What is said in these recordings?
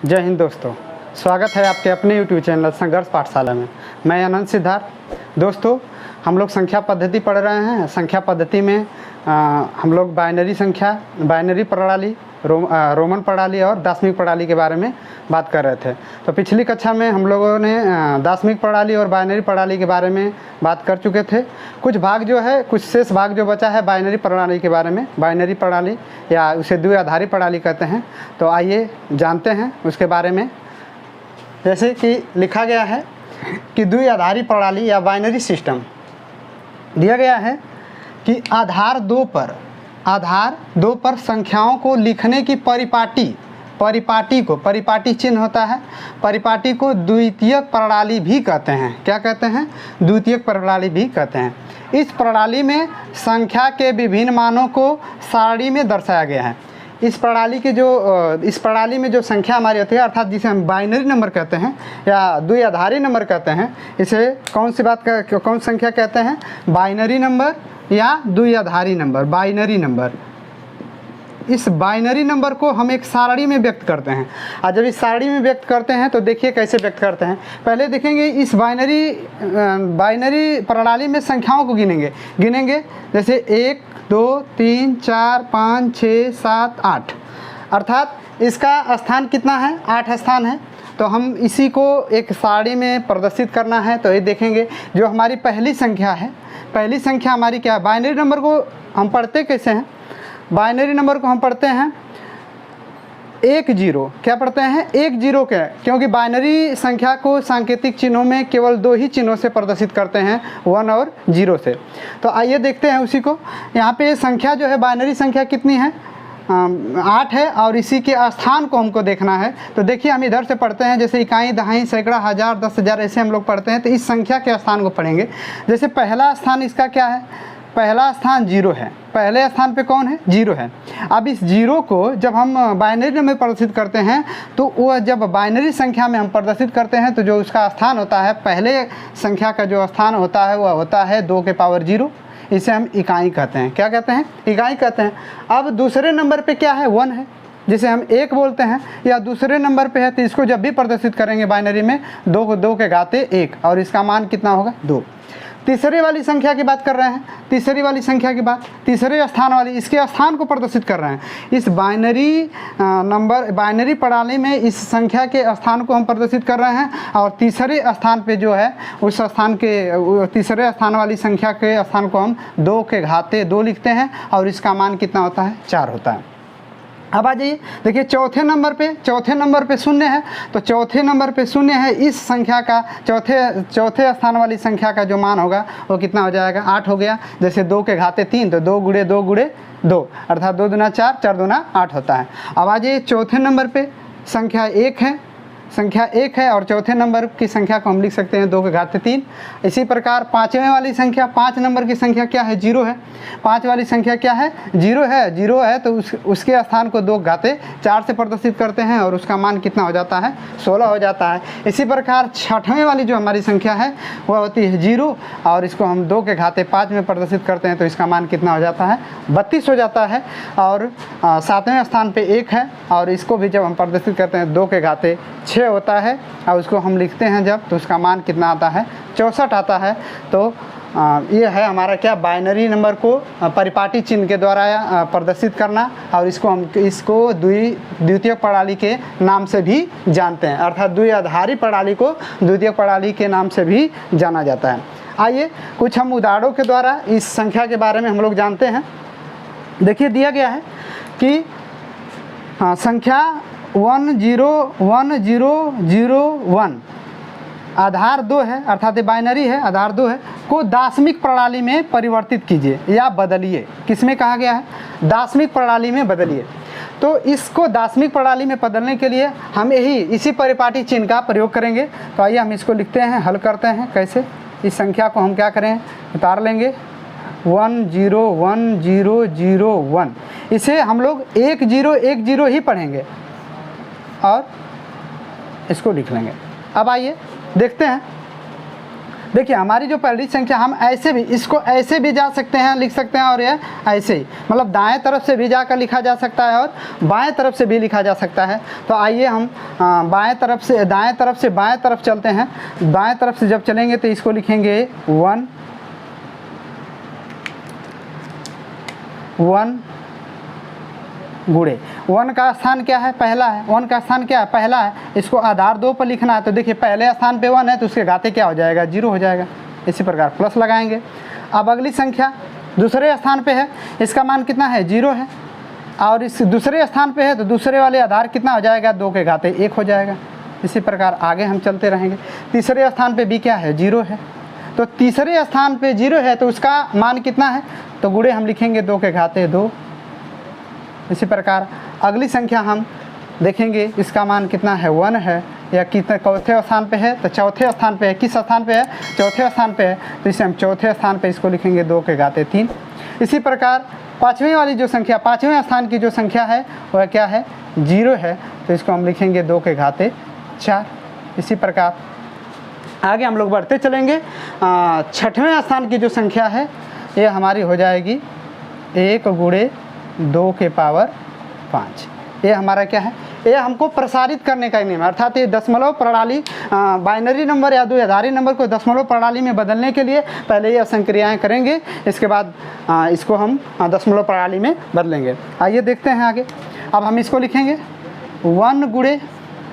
जय हिंद दोस्तों, स्वागत है आपके अपने YouTube चैनल संघर्ष पाठशाला में। मैं अनंत सिद्धार्थ। दोस्तों, हम लोग संख्या पद्धति पढ़ रहे हैं। संख्या पद्धति में हम लोग बाइनरी संख्या, बाइनरी प्रणाली, रोमन प्रणाली और दाशमिक प्रणाली के बारे में बात कर रहे थे। तो पिछली कक्षा में हम लोगों ने दाशमिक प्रणाली और बाइनरी प्रणाली के बारे में बात कर चुके थे। कुछ भाग जो है, कुछ शेष भाग जो बचा है बाइनरी प्रणाली के बारे में, बाइनरी प्रणाली या उसे द्विआधारी प्रणाली कहते हैं। तो आइए जानते हैं उसके बारे में। जैसे कि लिखा गया है कि द्विआधारी प्रणाली या बाइनरी सिस्टम दिया गया है कि आधार दो पर संख्याओं को लिखने की परिपाटी चिन्ह होता है। परिपाटी को द्वितीयक प्रणाली भी कहते हैं। क्या कहते हैं? द्वितीयक प्रणाली भी कहते हैं। इस प्रणाली में संख्या के विभिन्न मानों को सारणी में दर्शाया गया है। इस प्रणाली में जो संख्या हमारी होती है, अर्थात जिसे हम बाइनरी नंबर कहते हैं या द्विआधारी नंबर कहते हैं, इसे कौन संख्या कहते हैं? बाइनरी नंबर या द्विआधारी नंबर, बाइनरी नंबर। इस बाइनरी नंबर को हम एक सारणी में व्यक्त करते हैं। और जब इस सारणी में व्यक्त करते हैं तो देखिए कैसे व्यक्त करते हैं। पहले देखेंगे इस बाइनरी प्रणाली में संख्याओं को गिनेंगे जैसे 1 2 3 4 5 6 7 8, अर्थात इसका स्थान कितना है? 8 स्थान है। तो हम इसी को एक सारणी में प्रदर्शित करना है। तो ये देखेंगे जो हमारी पहली संख्या है, पहली संख्या हमारी क्या है? बाइनरी नंबर को हम पढ़ते कैसे हैं? बाइनरी नंबर को हम पढ़ते हैं 1 0। क्या पढ़ते हैं? 1 0 के, क्योंकि बाइनरी संख्या को सांकेतिक चिन्हों में केवल 2 ही चिन्हों से प्रदर्शित करते हैं, 1 और 0 से। तो आइए देखते हैं उसी को। यहाँ पे संख्या जो है, बाइनरी संख्या कितनी है? 8 है और इसी के स्थान को हमको देखना है। तो देखिए हम इधर से पढ़ते हैं, जैसे इकाई, दहाई, सैकड़ा, हज़ार, 10,000 ऐसे हम लोग पढ़ते हैं। तो इस संख्या के स्थान को पढ़ेंगे। जैसे पहला स्थान इसका क्या है? पहला स्थान 0 है। पहले स्थान पे कौन है? 0 है। अब इस 0 को जब हम बाइनरी में प्रदर्शित करते हैं तो वह जब बाइनरी संख्या में हम प्रदर्शित करते हैं तो जो उसका स्थान होता है, पहले संख्या का जो स्थान होता है वह होता है 2 के पावर 0। इसे हम इकाई कहते हैं। क्या कहते हैं? इकाई कहते हैं। अब दूसरे नंबर पे क्या है? 1 है, जिसे हम 1 बोलते हैं। या दूसरे नंबर पे है तो इसको जब भी प्रदर्शित करेंगे बाइनरी में 2 को 2 के घाते 1, और इसका मान कितना होगा? 2। तीसरे वाली संख्या की बात कर रहे हैं। तीसरी वाली संख्या की बात, तीसरे स्थान वाली, इसके स्थान को प्रदर्शित कर रहे हैं। इस बाइनरी प्रणाली में इस संख्या के स्थान को हम प्रदर्शित कर रहे हैं, और तीसरे स्थान पे जो है उस स्थान के, तीसरे स्थान वाली संख्या के स्थान को हम 2 के घाते 2 लिखते हैं, और इसका मान कितना होता है? 4 होता है। अब आ जाइए, देखिए चौथे नंबर पे 0 है। तो चौथे नंबर पे 0 है। इस संख्या का चौथे स्थान वाली संख्या का जो मान होगा वो कितना हो जाएगा? 8 हो गया। जैसे 2 के घाते 3, तो 2 गुणे 2 गुणे 2, अर्थात 2 दूना 4, 4 दूना 8 होता है। अब आ जाइए चौथे नंबर पे संख्या 1 है। संख्या 1 है और चौथे नंबर की संख्या को हम लिख सकते हैं 2 के घाते 3। इसी प्रकार पाँचवें वाली संख्या, 5 नंबर की संख्या क्या है? 0 है। 5 वाली संख्या क्या है? 0 है। 0 है तो उसके स्थान को 2 के घाते 4 से प्रदर्शित करते हैं, और उसका मान कितना हो जाता है? 16 हो जाता है। इसी प्रकार छठवें वाली जो हमारी संख्या है वह होती है 0, और इसको हम 2 के घाते 5 में प्रदर्शित करते हैं, तो इसका मान कितना हो जाता है? 32 हो जाता है। और सातवें स्थान पे 1 है, और इसको भी जब हम प्रदर्शित करते हैं 2 के घाते 6 होता है, और उसको हम लिखते हैं जब, तो उसका मान कितना आता है? 64 आता है। तो ये है हमारा क्या? बाइनरी नंबर को परिपाटी चिन्ह के द्वारा प्रदर्शित करना, और इसको द्वितीयक प्रणाली के नाम से भी जानते हैं, अर्थात द्विआधारी प्रणाली को द्वितीयक प्रणाली के नाम से भी जाना जाता है। आइए कुछ हम उदाहरणों के द्वारा इस संख्या के बारे में हम लोग जानते हैं। देखिए दिया गया है कि संख्या 1 0 1 0 0 1 आधार 2 है, अर्थात बाइनरी है, आधार 2 है, को दाशमिक प्रणाली में परिवर्तित कीजिए या बदलिए। किसमें कहा गया है? दाशमिक प्रणाली में बदलिए। तो इसको दाशमिक प्रणाली में बदलने के लिए हम इसी परिपाटी चिन्ह का प्रयोग करेंगे। तो आइए हम इसको लिखते हैं, हल करते हैं। कैसे? इस संख्या को हम क्या करें? उतार लेंगे 1 0 1 0 0 1। इसे हम लोग 1 0 1 0 ही पढ़ेंगे और इसको लिख लेंगे। अब आइए देखते हैं। देखिए हमारी जो पहली संख्या, हम ऐसे भी इसको ऐसे भी जा सकते हैं, लिख सकते हैं, और यह ऐसे ही, मतलब दाएं तरफ से भी जाकर लिखा जा सकता है और बाएं तरफ से भी लिखा जा सकता है। तो आइए हम बाएं तरफ से दाएं तरफ से बाएं तरफ चलते हैं। बाएं तरफ से जब चलेंगे तो इसको लिखेंगे 1 गुणे 1 का स्थान क्या है, पहला है। 1 का स्थान क्या है, पहला है। इसको आधार 2 पर लिखना है, तो देखिए पहले स्थान पे 1 है तो उसके घाते क्या हो जाएगा, 0 हो जाएगा। इसी प्रकार प्लस लगाएंगे। अब अगली संख्या दूसरे स्थान पे है, इसका मान कितना है, 0 है, और इस दूसरे स्थान पे है तो दूसरे वाले आधार कितना हो जाएगा, 2 के घाते 1 हो जाएगा। इसी प्रकार आगे हम चलते रहेंगे। तीसरे स्थान पे भी क्या है, 0 है, तो तीसरे स्थान पे 0 है तो उसका मान कितना है, तो गुणे हम लिखेंगे 2 के घाते 2। इसी प्रकार अगली संख्या हम देखेंगे, इसका मान कितना है, 1 है, या कितने चौथे स्थान पे है, तो चौथे स्थान पे है। किस स्थान पे है, चौथे स्थान पे है, तो इसे हम चौथे स्थान पे इसको लिखेंगे 2 के घाते 3। इसी प्रकार पाँचवीं वाली जो संख्या, पाँचवें स्थान की जो संख्या है वह क्या है, 0 है, तो इसको हम लिखेंगे 2 के घाते 4। इसी प्रकार आगे हम लोग बढ़ते चलेंगे। छठवें स्थान की जो संख्या है ये हमारी हो जाएगी 1 गुणे 2 के पावर 5। ये हमारा क्या है, ये हमको प्रसारित करने का नियम है, अर्थात ये दशमलव प्रणाली, बाइनरी नंबर या द्विआधारी नंबर को दशमलव प्रणाली में बदलने के लिए पहले ये संक्रियाएं करेंगे, इसके बाद इसको हम दशमलव प्रणाली में बदलेंगे। आइए देखते हैं आगे। अब हम इसको लिखेंगे 1 गुणे,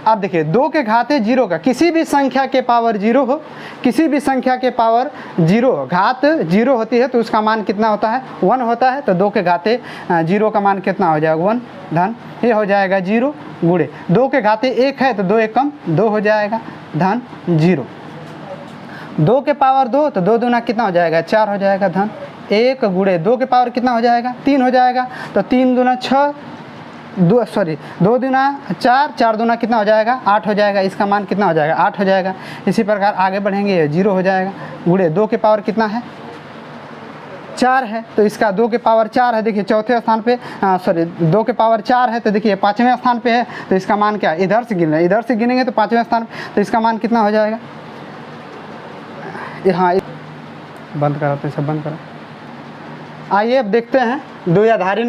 अब देखिए 2 के घाते 0 का, किसी भी संख्या के पावर 0 हो, किसी भी संख्या के पावर 0 हो, घात 0 होती है तो उसका मान कितना होता है, 1 होता है। तो 2 के घाते 0 का मान कितना हो जाएगा, 1 धन, ये हो जाएगा 0 गुणे 2 के घाते 1 है तो 2 1 कम 2 हो जाएगा धन 0। 2 के पावर 2 तो 2 दूना कितना हो जाएगा, 4 हो जाएगा धन 1 गुणे 2 के पावर कितना हो जाएगा, 3 हो जाएगा, तो 3 दूना 6, 2 दूना 4, 4 दूना कितना हो जाएगा, 8 हो जाएगा। इसका मान कितना हो जाएगा, 8 हो जाएगा। इसी प्रकार आगे बढ़ेंगे, 0 हो जाएगा गुणे 2 के पावर कितना है, 4 है, तो इसका 2 के पावर 4 है। देखिए चौथे स्थान पे 2 के पावर 4 है, तो देखिए पाँचवें स्थान पे है, तो इसका मान क्या है, इधर से गिन रहे हैं, इधर से गिनेंगे तो पाँचवें स्थान, तो इसका मान कितना हो जाएगा, हाँ बंद कराते हैं, सब बंद करा। आइए अब देखते हैं द्विआधारी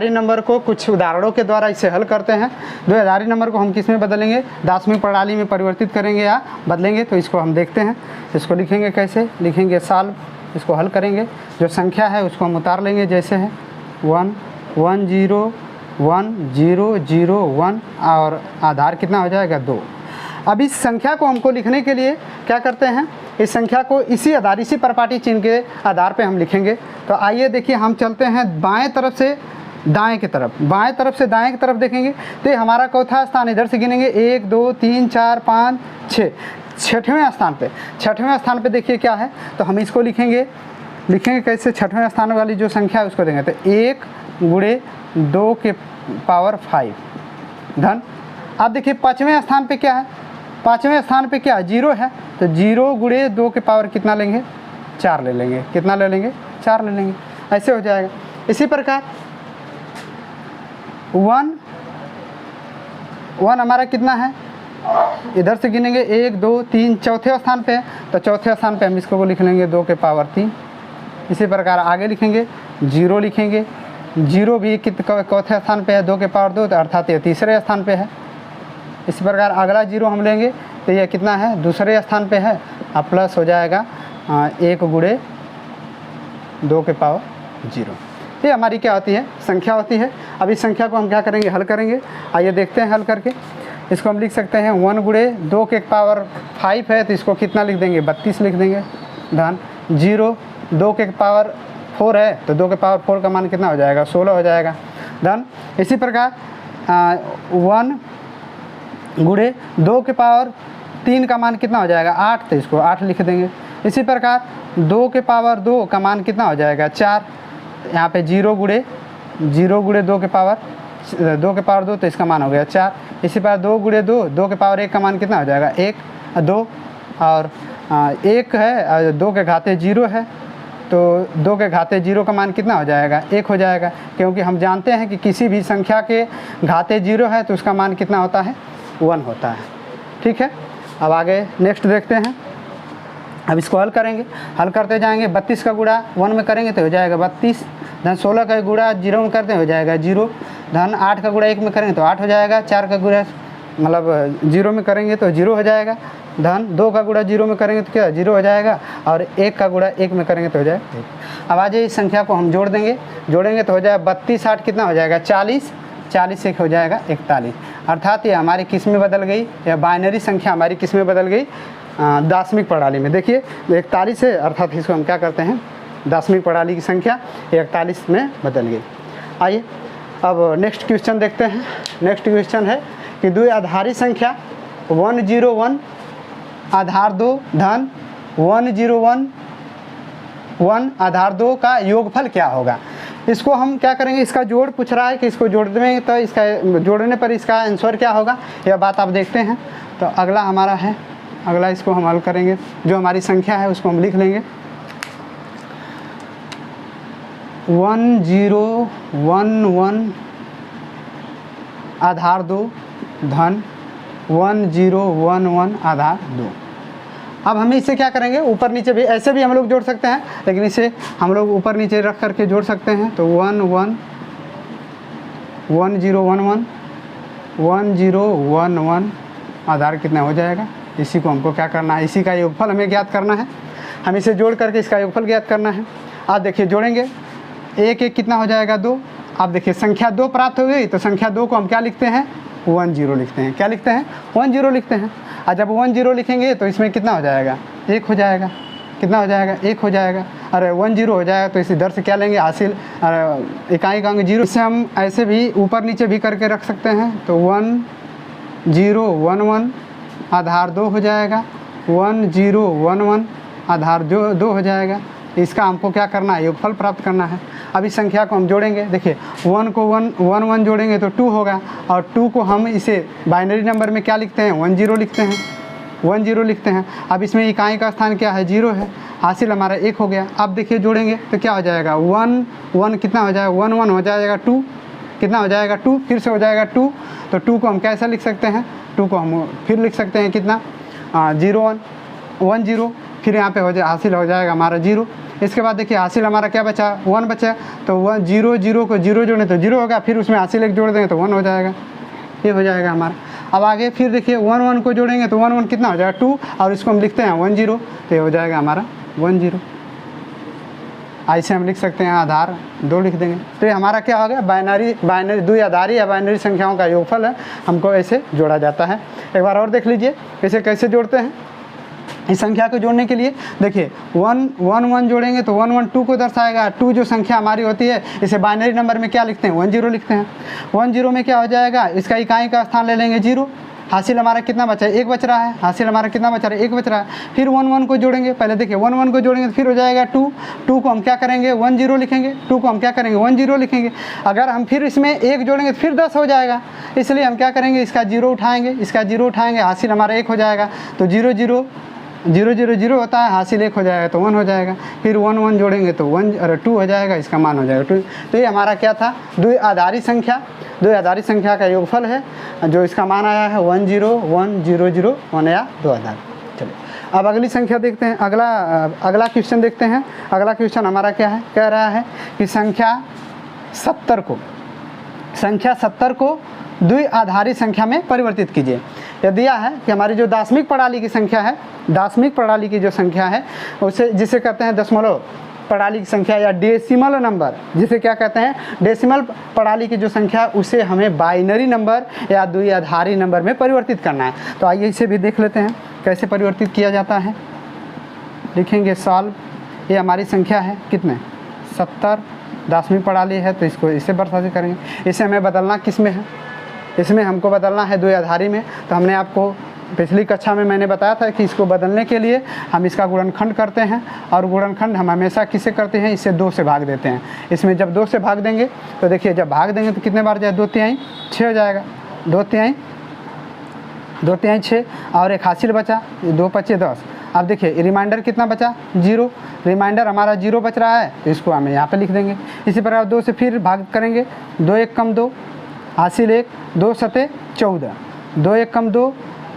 नंबर को कुछ उदाहरणों के द्वारा इसे हल करते हैं। द्विआधारी नंबर को हम किस में बदलेंगे, दाशमिक प्रणाली में परिवर्तित करेंगे या बदलेंगे, तो इसको हम देखते हैं। इसको लिखेंगे कैसे, लिखेंगे सॉल्व, इसको हल करेंगे। जो संख्या है उसको हम उतार लेंगे, जैसे है 1 1 0 1 0 0 1 और आधार कितना हो जाएगा, 2। अब इस संख्या को हमको लिखने के लिए क्या करते हैं, इस संख्या को इसी आधार, इसी परपाटी चिन्ह के आधार पे हम लिखेंगे। तो आइए देखिए, हम चलते हैं बाएं तरफ से दाएं की तरफ, बाएं तरफ से दाएं की तरफ देखेंगे तो ये हमारा चौथा स्थान, इधर से गिनेंगे 1 2 3 4 5 6, छठवें स्थान पे, छठवें स्थान पे देखिए क्या है, तो हम इसको लिखेंगे कैसे, छठवें स्थान वाली जो संख्या है उसको देंगे, तो 1 गुणे 2 के पावर 5 धन। अब देखिए पाँचवें स्थान पे क्या है, पाँचवें स्थान पे क्या 0 है, तो 0 गुणे 2 के पावर कितना लेंगे, 4 ले लेंगे, कितना ले लेंगे, 4 ले लेंगे, ऐसे हो जाएगा। इसी प्रकार 1 हमारा कितना है, इधर से गिनेंगे 1 2 3, चौथे स्थान पे है, तो चौथे स्थान पे हम इसको लिख लेंगे 2 के पावर 3। इसी प्रकार आगे लिखेंगे 0 लिखेंगे, 0 भी चौथे स्थान पे है, 2 के पावर 2, तो अर्थात ये तीसरे स्थान पे है। इसी प्रकार अगला 0 हम लेंगे तो ये कितना है, दूसरे स्थान पे है, अब प्लस हो जाएगा 1 गुणे 2 के पावर 0। ये हमारी क्या होती है, संख्या होती है। अब इस संख्या को हम क्या करेंगे, हल करेंगे। आइए देखते हैं हल करके। इसको हम लिख सकते हैं 1 गुणे 2 के पावर 5 है, तो इसको कितना लिख देंगे, 32 लिख देंगे धन 0। 2 के पावर 4 है, तो 2 के पावर 4 का मान कितना हो जाएगा, 16 हो जाएगा धन। इसी प्रकार 1 गुणे 2 के पावर 3 का मान कितना हो जाएगा, 8, तो इसको 8 लिख देंगे। इसी प्रकार 2 के पावर 2 का मान कितना हो जाएगा, 4। यहाँ पे 0 गुणे 2 के पावर 2, तो इसका मान हो गया 4। इसी प्रकार 2 गुणे 2 के पावर 1 का मान कितना हो जाएगा, 1 2, और 1 है, 2 के घाते 0 है, तो 2 के घाते 0 का मान कितना हो जाएगा, 1 हो जाएगा, क्योंकि हम जानते हैं कि किसी भी संख्या के घाते 0 है तो उसका मान कितना होता है, 1 होता है। ठीक है, अब आगे नेक्स्ट देखते हैं। अब इसको हल करेंगे, हल करते जाएंगे। 32 का गुणा 1 में करेंगे तो हो जाएगा 32, धन 16 का गुणा 0 में करते हैं हो जाएगा 0, धन 8 का गुणा 1 में करेंगे तो 8 हो जाएगा, 4 का गुणा मतलब 0 में करेंगे तो 0 हो जाएगा, धन 2 का गुणा 0 में करेंगे तो क्या 0 हो जाएगा, और 1 का गुणा 1 में करेंगे तो हो जाएगा 1। अब आज इस संख्या को हम जोड़ देंगे, जोड़ेंगे तो हो जाएगा 32 8 कितना हो जाएगा 40, 40 से 1 हो जाएगा 41। अर्थात ये हमारी किस में बदल गई, या बाइनरी संख्या हमारी किस में बदल गई, दशमिक प्रणाली में। देखिए 41 है, अर्थात इसको हम क्या करते हैं, दशमिक प्रणाली की संख्या 41 में बदल गई। आइए अब नेक्स्ट क्वेश्चन देखते हैं। नेक्स्ट क्वेश्चन है कि द्विआधारी संख्या 101 आधार 2 धन 1011 आधार 2 का योगफल क्या होगा। इसको हम क्या करेंगे, इसका जोड़ पूछ रहा है कि इसको जोड़ देंगे तो इसका जोड़ने पर इसका आंसर क्या होगा, यह बात आप देखते हैं। तो अगला हमारा है, अगला इसको हम हल करेंगे, जो हमारी संख्या है उसको हम लिख लेंगे 1011 आधार 2 धन 1011 आधार 2। अब हम इसे क्या करेंगे, ऊपर नीचे भी ऐसे भी हम लोग जोड़ सकते हैं, लेकिन इसे हम लोग ऊपर नीचे रख करके जोड़ सकते हैं। तो 1011 आधार कितना हो जाएगा, इसी को हमको क्या करना है, इसी का योगफल हमें ज्ञात करना है। हम इसे जोड़ करके इसका योगफल ज्ञात करना है। आप देखिए जोड़ेंगे, 1 1 कितना हो जाएगा 2। आप देखिए संख्या 2 प्राप्त हो गई, तो संख्या 2 को हम क्या लिखते हैं, 10 लिखते हैं। क्या लिखते हैं, 10 लिखते हैं। और जब 10 लिखेंगे तो इसमें कितना हो जाएगा, 1 हो जाएगा। कितना हो जाएगा, 1 हो जाएगा। अरे 10 हो जाएगा तो इसी दर से क्या लेंगे, हासिल इकाई का अंक 0। इसे हम ऐसे भी ऊपर नीचे भी करके रख सकते हैं। तो 1011 आधार 2 हो जाएगा, 1011 आधार 2 हो जाएगा। इसका हमको क्या करना है, योगफल प्राप्त करना है। अब इस संख्या को हम जोड़ेंगे, देखिए 1 को 1 जोड़ेंगे तो 2 होगा, और 2 को हम इसे बाइनरी नंबर में क्या लिखते हैं, 10 लिखते हैं, 10 लिखते हैं। अब इसमें इकाई का स्थान क्या है, 0 है, हासिल हमारा 1 हो गया। अब देखिए जोड़ेंगे तो क्या हो जाएगा, 1 1 कितना हो जाएगा, 1 1 हो जाएगा 2, कितना हो जाएगा 2, फिर से हो जाएगा 2। तो 2 को हम कैसे लिख सकते हैं, 2 को हम फिर लिख सकते हैं कितना, 0 1 1 0, फिर यहाँ पे हो जाए हासिल हो जाएगा हमारा 0। इसके बाद देखिए हासिल हमारा क्या बचा, 1 बचा। तो 1 0 0 को 0 जोड़े तो 0 होगा, फिर उसमें हासिल 1 जोड़ देंगे तो 1 हो जाएगा, ये हो जाएगा हमारा। अब आगे फिर देखिए 1 1 को जोड़ेंगे तो 1 1 कितना हो जाएगा 2, और इसको हम लिखते हैं 1 0, तो ये हो जाएगा हमारा 1 0। ऐसे हम लिख सकते हैं, आधार 2 लिख देंगे। तो ये हमारा क्या हो गया, बाइनरी द्विआधारी या बाइनरी संख्याओं का योगफल है, हमको ऐसे जोड़ा जाता है। एक बार और देख लीजिए इसे कैसे जोड़ते हैं। इस संख्या को जोड़ने के लिए देखिए 1 1 1 जोड़ेंगे तो 1 1 2 को दर्शाएगा। 2 जो संख्या हमारी होती है, इसे बाइनरी नंबर में क्या लिखते हैं, 10 लिखते हैं। 10 में क्या हो जाएगा, इसका इकाई का स्थान ले लेंगे 0, हासिल हमारा कितना बचा है, 1 बच रहा है, हासिल हमारा कितना बचा रहा है, 1 बच रहा है। फिर 1 1 को जोड़ेंगे, पहले देखिए 1 1 को जोड़ेंगे तो फिर हो जाएगा 2 को हम क्या करेंगे, 1 0 लिखेंगे, 2 को हम क्या करेंगे, 1 0 लिखेंगे। अगर हम फिर इसमें 1 जोड़ेंगे तो फिर 10 हो जाएगा, इसलिए हम क्या करेंगे, इसका 0 उठाएंगे, इसका 0 उठाएंगे, हासिल हमारा 1 हो जाएगा। तो 0 0 0 0 0 होता है, हासिल 1 हो जाएगा तो 1 हो जाएगा। फिर 1 1 जोड़ेंगे तो 2 हो जाएगा, इसका मान हो जाएगा 2। तो ये हमारा क्या था, द्विआधारी संख्या का योगफल है, जो इसका मान आया है 1 0 1 0 0 1 या 2 आधार। चलिए अब अगली संख्या देखते हैं, अगला क्वेश्चन देखते हैं। अगला क्वेश्चन हमारा क्या है, कह रहा है कि संख्या 70 को द्विआधारी संख्या में परिवर्तित कीजिए। यह दिया है कि हमारी जो दार्शनिक प्रणाली की संख्या है, दार्शनिक प्रणाली की जो संख्या है उसे जिसे कहते हैं दशमलव प्रणाली की संख्या या डेसिमल नंबर, जिसे क्या कहते हैं, डेसिमल प्रणाली की जो संख्या, उसे हमें बाइनरी नंबर या द्विआधारी नंबर में परिवर्तित करना है। तो आइए इसे भी देख लेते हैं कैसे परिवर्तित किया जाता है। लिखेंगे सॉल्व, ये हमारी संख्या है कितने, 70, दार्शनिक प्रणाली है तो इसको इसे बर्खास्त करेंगे। इसे हमें बदलना किस में है, इसमें हमको बदलना है द्विआधारी में। तो हमने आपको पिछली कक्षा में मैंने बताया था कि इसको बदलने के लिए हम इसका गुणनखंड करते हैं, और गुणनखंड हम हमेशा किससे करते हैं, इससे 2 से भाग देते हैं। इसमें जब 2 से भाग देंगे तो देखिए जब भाग देंगे तो कितने बार जाए, 2 तिहाई 6 हो जाएगा, 2 तिहाई 6, और एक हासिल बचा, 2 5 10। अब देखिए रिमाइंडर कितना बचा, 0, रिमाइंडर हमारा 0 बच रहा है, तो इसको हम यहाँ पे लिख देंगे। इसी प्रकार 2 से फिर भाग करेंगे, 2 1 कम 2, हासिल 1, 2 7 14, 2 1 कम 2,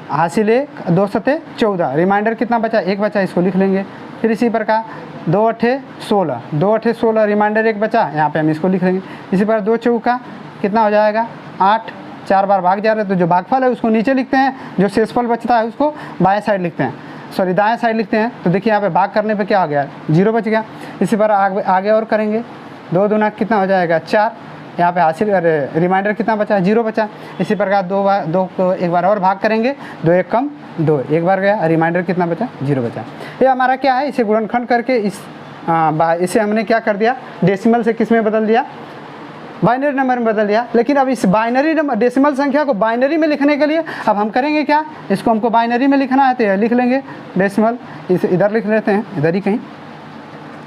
हासिल 1, 2 सते 14, रिमाइंडर कितना बचा, 1 बचा, इसको लिख लेंगे। फिर इसी प्रकार 2 अठे 16, 2 अठे 16, रिमाइंडर 1 बचा, यहाँ पे हम इसको लिख लेंगे। इसी प्रकार 2 चौका कितना हो जाएगा 8, 4 बार भाग जा रहे हैं तो जो भागफल है उसको नीचे लिखते हैं, जो शेषफल बचता है उसको बाएं साइड लिखते हैं, सॉरी दाएं साइड लिखते हैं। तो देखिए यहाँ पे भाग करने पे क्या हो गया, 0 बच गया। इसी पर आगे और करेंगे, 2 दूना कितना हो जाएगा 4, यहाँ पे हासिल रिमाइंडर कितना बचा, 0 बचा। इसी प्रकार 2 को एक बार और भाग करेंगे, 2 1 कम 2, एक बार गया, रिमाइंडर कितना बचा, 0 बचा। ये हमारा क्या है, इसे गुणनखंड करके इसे हमने क्या कर दिया, डेसिमल से किस में बदल दिया, बाइनरी नंबर में बदल दिया। लेकिन अब इस बाइनरी नंबर डेसिमल संख्या को बाइनरी में लिखने के लिए अब हम करेंगे क्या, इसको हमको बाइनरी में लिखना है तो लिख लेंगे डेसिमल, इसे इधर लिख लेते हैं, इधर ही कहीं।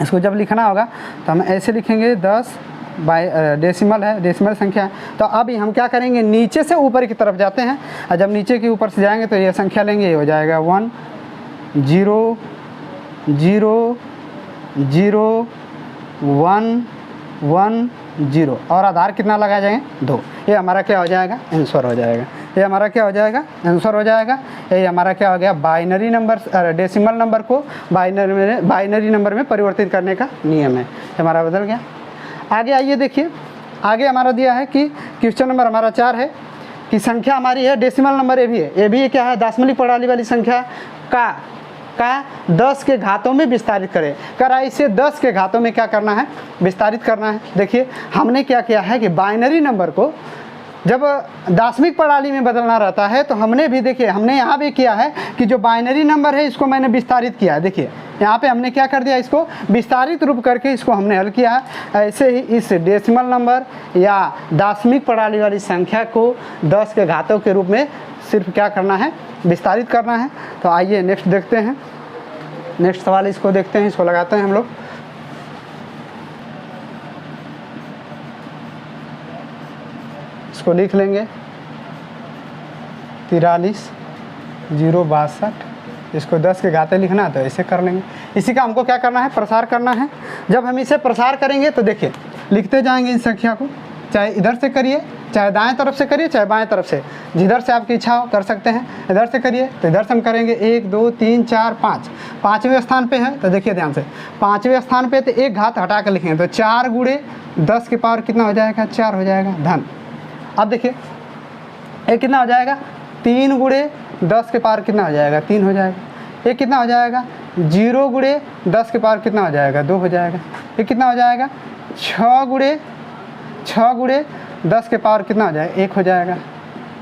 इसको जब लिखना होगा तो हम ऐसे लिखेंगे 10 डेसिमल है, डेसिमल संख्या है। तो अब हम क्या करेंगे, नीचे से ऊपर की तरफ जाते हैं, और जब नीचे के ऊपर से जाएंगे तो ये संख्या लेंगे, ये हो जाएगा 1 0 0 0 1 1 0, और आधार कितना लगा जाएंगे 2। ये हमारा क्या हो जाएगा, आंसर हो जाएगा। ये हमारा क्या हो जाएगा, आंसर हो जाएगा। ये हमारा क्या हो गया, बाइनरी नंबर डेसिमल नंबर को बाइनरी नंबर में परिवर्तित करने का नियम है, हमारा बदल गया। आगे आइए देखिए, आगे हमारा दिया है कि क्वेश्चन नंबर हमारा 4 है कि संख्या हमारी है डेसिमल नंबर, ये भी क्या है, दशमलव प्रणाली वाली संख्या का 10 के घातों में विस्तारित करें। करा इसे 10 के घातों में क्या करना है, विस्तारित करना है। देखिए हमने क्या किया है कि बाइनरी नंबर को जब दशमिक प्रणाली में बदलना रहता है तो हमने भी देखिए, हमने यहाँ भी किया है कि जो बाइनरी नंबर है इसको मैंने विस्तारित किया है। देखिए यहाँ पे हमने क्या कर दिया, इसको विस्तारित रूप करके इसको हमने हल किया है। ऐसे ही इस डेसिमल नंबर या दशमिक प्रणाली वाली संख्या को 10 के घातों के रूप में सिर्फ क्या करना है, विस्तारित करना है। तो आइए नेक्स्ट देखते हैं, नेक्स्ट सवाल इसको देखते हैं, इसको लगाते हैं हम लोग। इसको लिख लेंगे 43 062, इसको 10 के घाते लिखना है तो ऐसे कर लेंगे। इसी का हमको क्या करना है, प्रसार करना है। जब हम इसे प्रसार करेंगे तो देखिए लिखते जाएंगे इस संख्या को, चाहे इधर से करिए, चाहे दाएं तरफ से करिए, चाहे बाएं तरफ से, जिधर से आपकी इच्छा हो कर सकते हैं। इधर से करिए तो इधर से हम करेंगे 1 2 3 4 5, 5वें स्थान पे है तो देखिए ध्यान से 5वें स्थान पे तो एक घात हटा कर लिखेंगे तो 4 गुणे 10 के पावर कितना हो जाएगा, 4 हो जाएगा धन। अब देखिए ये कितना हो जाएगा, 3 गुणे 10 के पावर कितना हो जाएगा, 3 हो जाएगा। ये कितना हो जाएगा, 0 गुणे 10 के पावर कितना हो जाएगा, 2 हो जाएगा। ये कितना हो जाएगा, 6 गुणे 10 के पावर कितना हो जाएगा, 1 हो जाएगा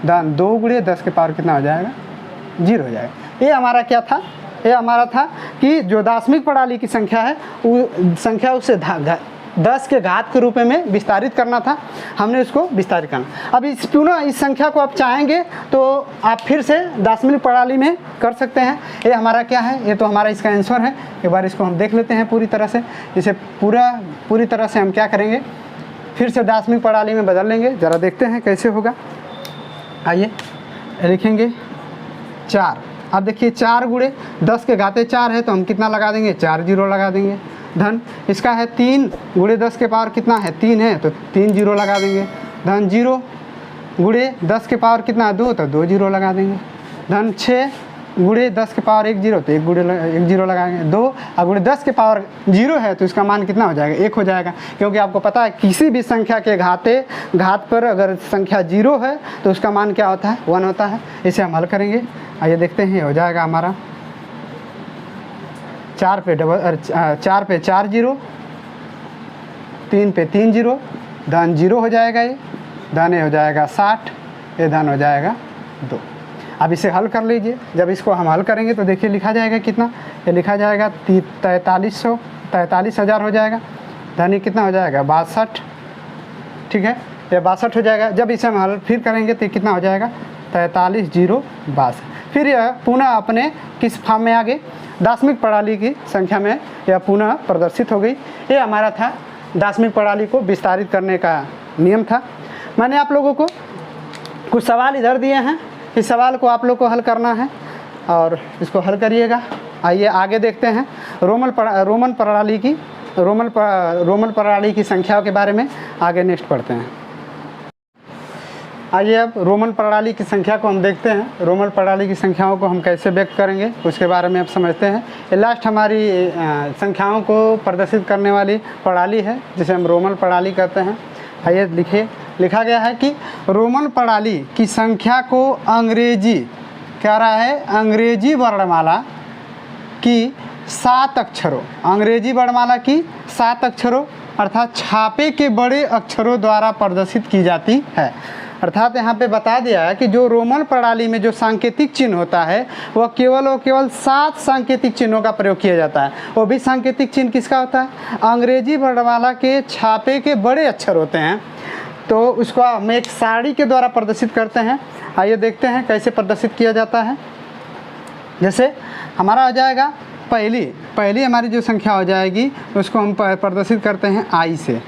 धन। 2 गुणे 10 के पावर कितना हो जाएगा, 0 हो जाएगा। ये हमारा क्या था, ये हमारा था कि जो दशमिक प्रणाली की संख्या है वो संख्या उसे 10 के घात के रूप में विस्तारित करना था, हमने उसको विस्तारित करना। अब इस पुनः इस संख्या को आप चाहेंगे तो आप फिर से दशमिक प्रणाली में कर सकते हैं। ये हमारा क्या है, ये तो हमारा इसका आंसर है। एक बार इसको हम देख लेते हैं पूरी तरह से, इसे पूरी तरह से हम क्या करेंगे, फिर से दशमिक प्रणाली में बदल लेंगे। ज़रा देखते हैं कैसे होगा। आइए लिखेंगे 4। अब देखिए 4 गुणे 10 के घाते 4 है तो हम कितना लगा देंगे, 4 0 लगा देंगे धन। इसका है 3 गुणे 10 के पावर कितना है, 3 है तो 3 0 लगा देंगे धन। 0 गुणे 10 के पावर कितना है, 2 तो 2 0 लगा देंगे धन। 6 गुणे 10 के पावर 1 0 तो 1 0 लगाएंगे। 2 और गुणे 10 के पावर 0 है तो इसका मान कितना हो जाएगा, 1 हो जाएगा। क्योंकि आपको पता है किसी भी संख्या के घात पर अगर संख्या 0 है तो उसका मान क्या होता है, 1 होता है। इसे हम हल करेंगे। आइए देखते हैं, हो जाएगा हमारा 4 पे 4 0, 3 पे 3 0 धन 0 हो जाएगा। ये धन हो जाएगा 60, ये धन हो जाएगा 2। अब इसे हल कर लीजिए। जब इसको हम हल करेंगे तो देखिए लिखा जाएगा कितना, ये लिखा जाएगा 43,000 हो जाएगा धन। ये कितना हो जाएगा, 62, ठीक है, ये 62 हो जाएगा। जब इसे हम हल फिर करेंगे तो कितना हो जाएगा, 43,062। फिर यह पुनः अपने किस फॉर्म में आ गई, दशमिक प्रणाली की संख्या में यह पुनः प्रदर्शित हो गई। ये हमारा था दशमिक प्रणाली को विस्तारित करने का नियम था। मैंने आप लोगों को कुछ सवाल इधर दिए हैं, इस सवाल को आप लोग को हल करना है और इसको हल करिएगा। आइए आगे देखते हैं रोमन प्रणाली की संख्याओं के बारे में आगे नेक्स्ट पढ़ते हैं। आइए अब रोमन प्रणाली की संख्या को हम देखते हैं। रोमन प्रणाली की संख्याओं को हम कैसे व्यक्त करेंगे उसके बारे में अब समझते हैं। ये लास्ट हमारी संख्याओं को प्रदर्शित करने वाली प्रणाली है जिसे हम रोमन प्रणाली कहते हैं। आइए लिखा गया है कि रोमन प्रणाली की संख्या को अंग्रेजी कह रहा है, अंग्रेजी वर्णमाला की 7 अक्षरों, अंग्रेजी वर्णमाला की 7 अक्षरों अर्थात छापे के बड़े अक्षरों द्वारा प्रदर्शित की जाती है। अर्थात यहाँ पे बता दिया है कि जो रोमन प्रणाली में जो सांकेतिक चिन्ह होता है वह केवल और केवल 7 सांकेतिक चिन्हों का प्रयोग किया जाता है। वो भी सांकेतिक चिन्ह किसका होता है? अंग्रेजी वर्णमाला के छापे के बड़े अक्षर होते हैं। तो उसको हम एक सारणी के द्वारा प्रदर्शित करते हैं। आइए देखते हैं कैसे प्रदर्शित किया जाता है। जैसे हमारा आ जाएगा पहली हमारी जो संख्या हो जाएगी उसको हम प्रदर्शित करते हैं आई से।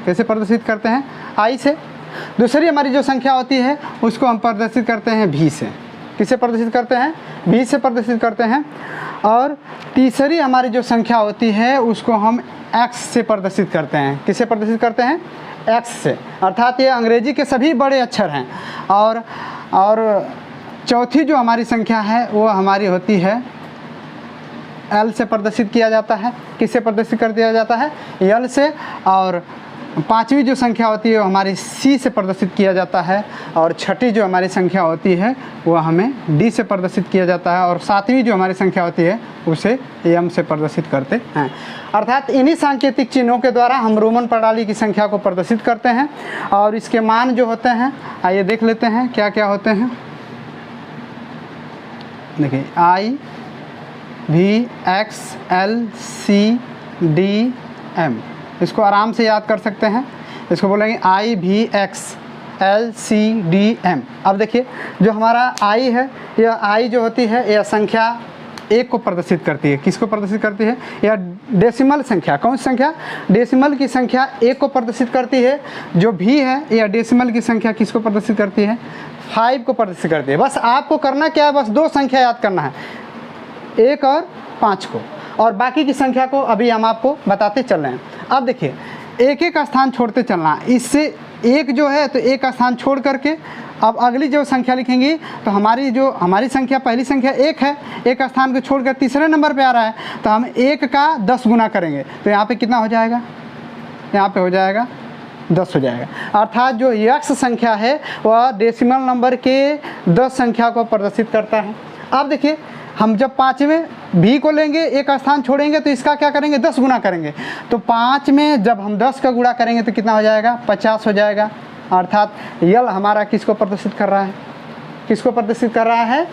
कैसे प्रदर्शित करते हैं? आई से। दूसरी हमारी जो संख्या होती है उसको हम प्रदर्शित करते हैं भी से। किसे प्रदर्शित करते हैं? भी से प्रदर्शित करते हैं। और तीसरी हमारी जो संख्या होती है उसको हम एक्स से प्रदर्शित करते हैं। किसे प्रदर्शित करते हैं? एक्स से। अर्थात ये अंग्रेजी के सभी बड़े अक्षर हैं। और चौथी जो हमारी संख्या है वो हमारी होती है एल से प्रदर्शित किया जाता है। किससे प्रदर्शित कर दिया जाता है? एल से। और पांचवी जो संख्या होती है वो हमारी सी से प्रदर्शित किया जाता है। और छठी जो हमारी संख्या होती है वो हमें डी से प्रदर्शित किया जाता है। और सातवीं जो हमारी संख्या होती है उसे एम से प्रदर्शित करते हैं। अर्थात इन्हीं सांकेतिक चिन्हों के द्वारा हम रोमन प्रणाली की संख्या को प्रदर्शित करते हैं। और इसके मान जो होते हैं आइए देख लेते हैं क्या क्या होते हैं। देखिए I V X L C D M, इसको आराम से याद कर सकते हैं। इसको बोलेंगे I V X L C D M. अब देखिए जो हमारा आई है, यह आई जो होती है यह संख्या 1 को प्रदर्शित करती है। किसको प्रदर्शित करती है? यह डेसिमल संख्या। कौन सी संख्या? डेसिमल की संख्या 1 को प्रदर्शित करती है। जो भी है यह डेसिमल की संख्या किसको प्रदर्शित करती है? 5 को प्रदर्शित करती है। बस आपको करना क्या है? बस 2 संख्या याद करना है, 1 और 5 को। और बाकी की संख्या को अभी हम आपको बताते चल रहे हैं। अब देखिए एक एक स्थान छोड़ते चलना। इससे एक जो है तो एक स्थान छोड़ करके अब अगली जो संख्या लिखेंगी तो हमारी संख्या पहली संख्या 1 है, एक स्थान को छोड़कर तीसरे नंबर पे आ रहा है तो हम 1 का 10 गुना करेंगे तो यहाँ पे कितना हो जाएगा? यहाँ पे हो जाएगा 10 हो जाएगा। अर्थात जो यक्स संख्या है वह डेसिमल नंबर के 10 संख्या को प्रदर्शित करता है। अब देखिए हम जब 5वें भी को लेंगे, एक स्थान छोड़ेंगे तो इसका क्या करेंगे? 10 गुना करेंगे। तो 5 में जब हम 10 का गुणा करेंगे तो कितना हो जाएगा? 50 हो जाएगा। अर्थात यल हमारा किसको प्रदर्शित कर रहा है? किसको प्रदर्शित कर रहा है?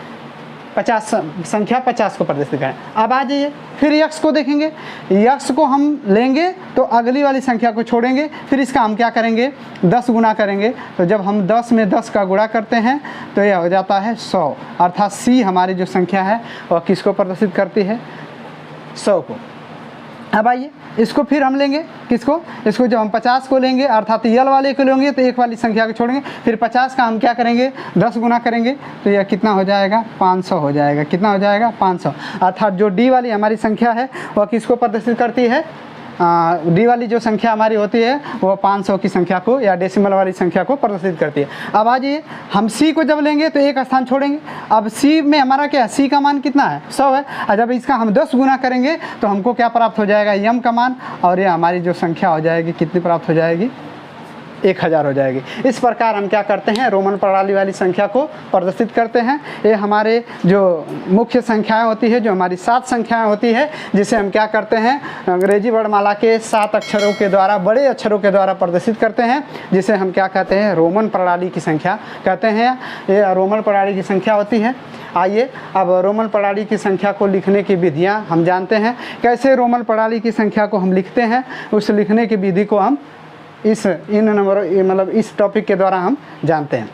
50 संख्या 50 को प्रदर्शित करें। अब आ जाइए फिर यक्स को देखेंगे। यक्स को हम लेंगे तो अगली वाली संख्या को छोड़ेंगे, फिर इसका हम क्या करेंगे? 10 गुना करेंगे। तो जब हम 10 में 10 का गुणा करते हैं तो यह हो जाता है 100। अर्थात सी हमारी जो संख्या है वह किसको प्रदर्शित करती है? 100 को। अब आइए इसको फिर हम लेंगे किसको? इसको जब हम 50 को लेंगे अर्थात यल वाले को लेंगे तो एक वाली संख्या को छोड़ेंगे, फिर 50 का हम क्या करेंगे? 10 गुना करेंगे तो यह कितना हो जाएगा? 500 हो जाएगा। कितना हो जाएगा? 500। अर्थात जो डी वाली हमारी संख्या है वह किसको प्रदर्शित करती है? डी वाली जो संख्या हमारी होती है वह 500 की संख्या को या डेसिमल वाली संख्या को प्रदर्शित करती है। अब आ जाइए हम सी को जब लेंगे तो एक स्थान छोड़ेंगे। अब सी में हमारा क्या है? सी का मान कितना है? 100 है। और जब इसका हम 10 गुना करेंगे तो हमको क्या प्राप्त हो जाएगा? यम का मान। और ये हमारी जो संख्या हो जाएगी कितनी प्राप्त हो जाएगी? 1000 हो जाएगी। इस प्रकार हम क्या करते हैं? रोमन प्रणाली वाली संख्या को प्रदर्शित करते हैं। ये हमारे जो मुख्य संख्याएं होती है, जो हमारी 7 संख्याएं होती है, जिसे हम क्या करते हैं? अंग्रेजी वर्णमाला के 7 अक्षरों के द्वारा, बड़े अक्षरों के द्वारा प्रदर्शित करते हैं, जिसे हम क्या कहते हैं? रोमन प्रणाली की संख्या कहते हैं। ये रोमन प्रणाली की संख्या होती है। आइए अब रोमन प्रणाली की संख्या को लिखने की विधियाँ हम जानते हैं। कैसे रोमन प्रणाली की संख्या को हम लिखते हैं, उस लिखने की विधि को हम इस टॉपिक के द्वारा हम जानते हैं।